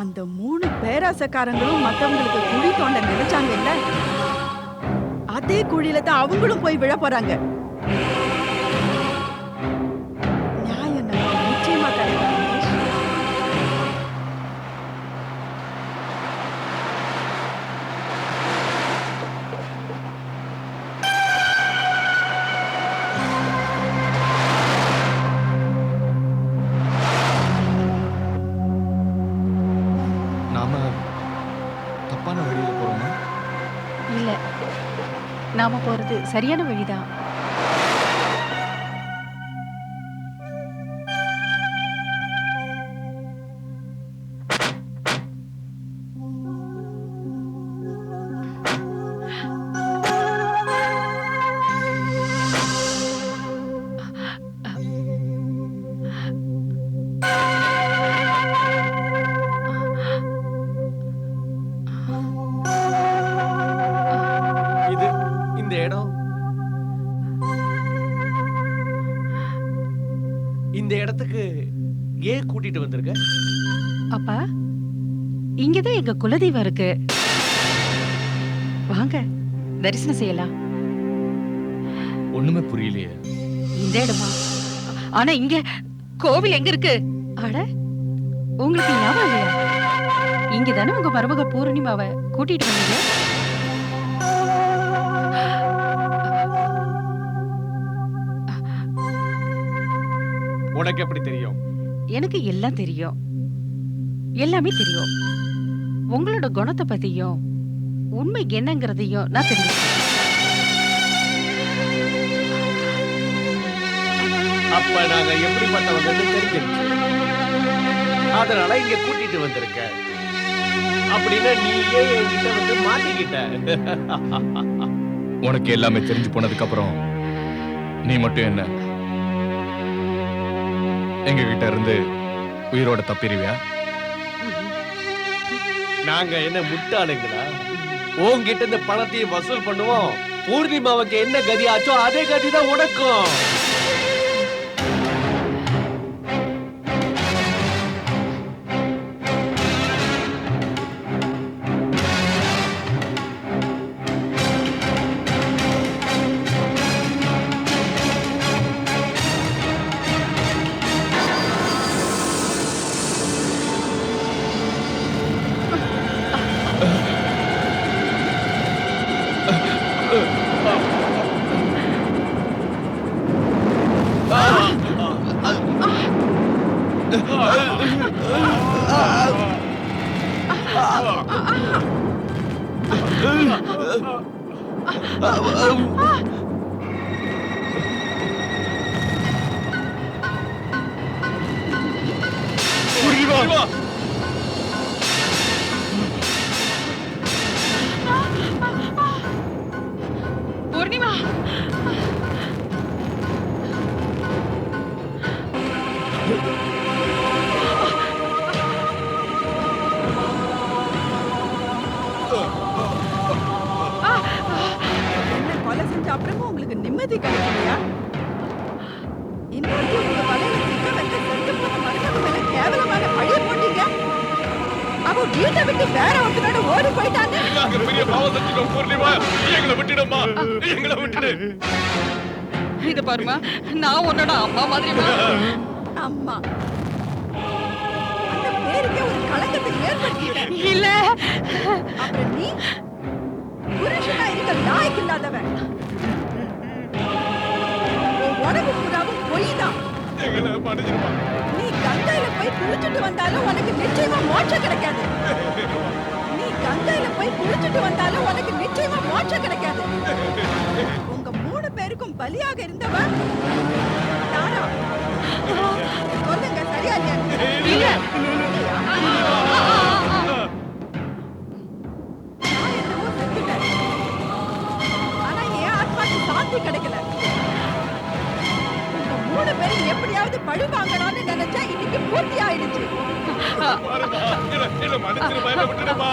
அந்த 3 பேராசக்காரங்களும் மத்தவங்களுக்கு குழி தோண்ட நினைச்சாங்க இல்ல, அதே குழியில தான் அவங்களும் போய் விழ போறாங்க. நியாயம் நமக்கு நிச்சயமா கிடைக்கும் ரமேஷ். நாம தப்பான வழியில போறோமா? இல்ல, நாம போறது சரியான வழிதான். இது இந்த இடம், இந்த இடத்துக்கு ஏன் கூட்டிட்டு வந்திருக்க? அப்பா, இங்கதான் எங்க குலதெய்வம் இருக்கு. வாங்க, தரிசனம் செய்யலாம். ஒண்ணுமே புரியலையே. இந்த இடமா? ஆனா இங்க கோவில் எங்க இருக்கு? அட, உங்களுக்கு ஞாபகம் இல்லையா? இங்க தானே உங்க மருமக பூர்ணிமாவை கூட்டிட்டு வந்தீங்க. உனக்கு எப்படி தெரியும்? எனக்கு எல்லாம் தெரியும், எல்லாமே தெரியும். உங்களோட குணத்தை பத்தியும் உண்மை என்னங்கிறதையும் நான் தெரிஞ்சுக்கிறேன். அப்ப நாங்க எப்படிப்பட்டவங்கன்னு தெரிஞ்சிருச்சு. அதனால இங்க கூட்டிட்டு வந்திருக்க. அப்படின்னா நீ ஏன் என்கிட்ட வந்து மாட்டிக்கிட்ட? உனக்கு எல்லாமே தெரிஞ்சு போனதுக்கு அப்புறம் நீ மட்டும் என்ன எங்க கிட்ட இருந்து உயிரோட தப்பிடுவியா? நாங்க என்ன முட்டாளுங்களா? உன்கிட்ட இந்த பணத்தையும் வசூல் பண்ணுவோம். பூர்ணிமாவுக்கு என்ன கதி ஆச்சோ அதே கதி தான் உனக்கும். பூர்ணிமா, என்ன கொலை செஞ்ச அப்புறமும் உங்களுக்கு நிம்மதி கிடைக்கலையா? இன்னொரு உங்க வலையில சிக்க வைக்க செத்து போன மனுஷங்க மேல கேவலமான பழிய போட்டீங்க. அவ வீட்டை விட்டு வேற ஒருத்தரோட ஓடி போயிட்டாங்க. நாங்க பெரிய பாவம் செஞ்சிட்டோம் பூர்ணிமா. எங்களை விட்டுடுமா, எங்களை விட்டுடு. இது பாருமா, நான் உன்னோட அம்மா மாதிரிமா. அம்மா, அந்த பேருக்கே ஒரு களங்கத்தை ஏற்படுத்திட்டேன். இல்ல, அப்புறம் நீ புருஷனா இருக்க லாய்க்கு இல்லாதவன். உன் உடம்பு பூராவும் பொய்தான். எங்களை மன்னிச்சிருமா. நீ கங்கையில போய் குளிச்சுட்டு வந்தாலும் உனக்கு நிச்சயமா மோட்சம் கிடைக்காது. நீ கங்கையில போய் குளிச்சுட்டு வந்தாலும் உனக்கு நிச்சயமா மோட்சம் கிடைக்காது. உங்க 3 பேருக்கும் பலியாக இருந்தவன் நானா? சொல்லுங்க, சரியா இல்லையா? இல்ல. நான் என்னவோ செத்துட்டேன். ஆனா என் ஆத்மாக்கு சாந்தி கிடைக்கல. உங்க 3 பேரும் எப்படியாவது பழி வாங்கணும்னு நினைச்சா இன்னைக்கு பூர்த்தி ஆயிடுச்சு. பாருமா, என்ன மன்னிச்சிருமா, என்ன விட்டுடுமா,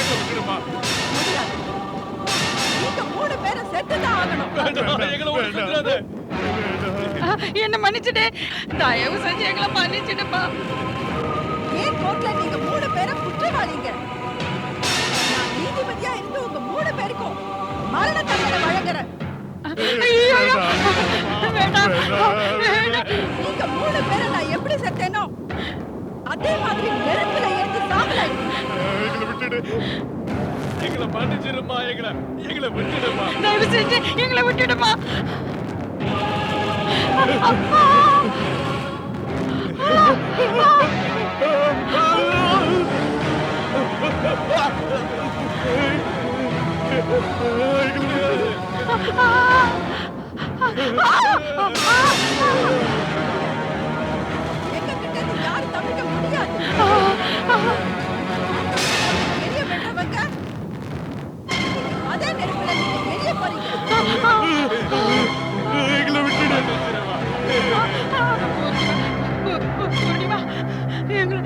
என்ன விட்டுடுமா. முடியாது. நீங்க 3 பேரும் செத்துதான் ஆகணும். வேண்டாம், எங்களை ஒண்ணும் செஞ்சிடாத. என்ன மன்னிச்சுடு, தயவு செஞ்சு எங்களை மன்னிச்சுடுப்பா. ஏன் கோர்ட்ல நீங்க 3 பேரும் குற்றவாளிங்க. நான் நீதிபதியா இருந்து உங்க 3 பேருக்கும் மரண தண்டனை வழங்குறேன். ஐயோ, வேண்டாம், வேண்டாம். நீங்க 3 பேரும் நான் எப்படி செத்தேனோ அதே மாதிரி நெருப்புல எரிஞ்சு சாம்பலாயிடுங்க. எங்களை விட்டுடு. எங்களை மன்னிச்சிருமா, எங்களை விட்டுடுமா. தயவு செஞ்சு எங்களை விட்டுடுமா. எங்க கிட்ட இருந்து யாரும் தப்பிக்க முடியாது. எரிய வென்றவங்க அதே நெருப்புல நீங்க எரிய போறீங்க. எங்களை விட்டுடு. பூர்ணிமா, எங்களை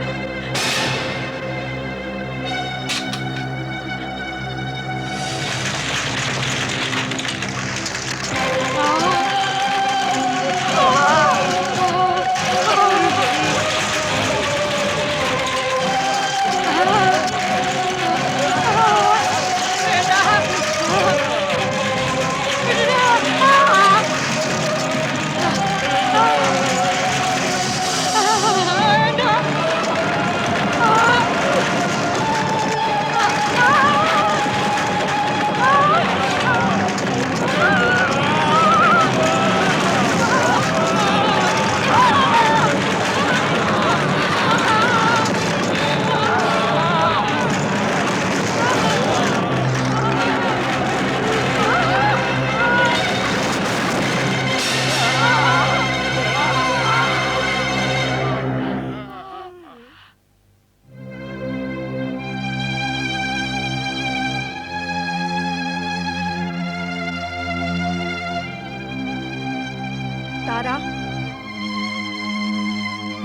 தாரா,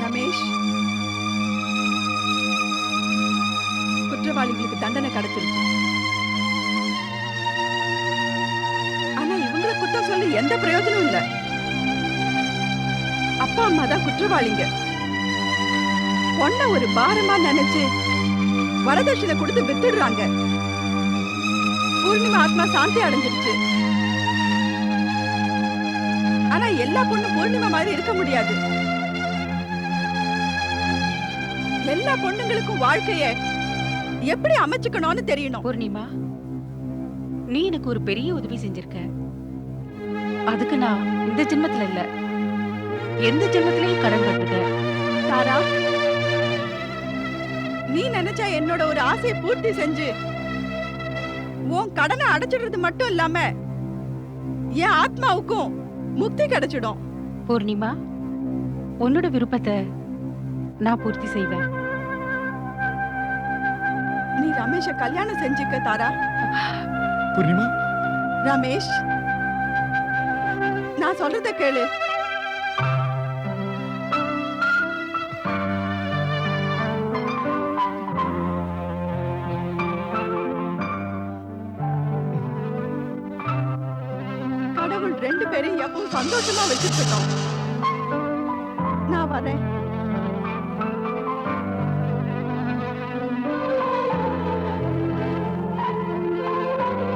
ரமேஷ், குற்றவாளிகளுக்கு தண்டனை கிடைச்சிருச்சு. ஆனா இவங்களை குத்தம் சொல்லி எந்த பிரயோஜனம் இல்ல. அப்பா அம்மா தான் குற்றவாளிங்க. பொண்ண ஒரு பாரமா நினைச்சு வரதட்சணை கொடுத்து வித்துடுறாங்க. பூர்ணிமா ஆத்மா சாந்தி அடைஞ்சிருச்சு. ஆனா எல்லா பொண்ணும் பூர்ணிமா மாதிரி இருக்க முடியாது. எல்லா பொண்ணுங்களுக்கும் வாழ்க்கைய எப்படி அமைச்சுக்கணும்னு தெரியணும். பூர்ணிமா, நீ எனக்கு ஒரு பெரிய உதவி செஞ்சிருக்க. அதுக்கு நான் இந்த ஜென்மத்துல இல்ல, எந்த ஜென்மத்திலையும் கடன் பட்டுட்டேன். தாரா, நீ நினைச்சா என்னோட ஒரு ஆசையை பூர்த்தி செஞ்சு உன் கடனை அடைச்சிடுறது மட்டும் இல்லாம என் ஆத்மாவுக்கும் முக்தி கிடைச்சிடும். பூர்ணிமா, உன்னோட விருப்பத்தை நான் பூர்த்தி செய்வேன். நீ ரமேஷ கல்யாணம் செஞ்சுக்க தாரா. பூர்ணிமா, ரமேஷ், நான் சொல்றத கேளு. கடவுள் 2 பேரையும் எப்பவும் சந்தோஷமா வச்சிருக்கட்டும். நான் வரேன்.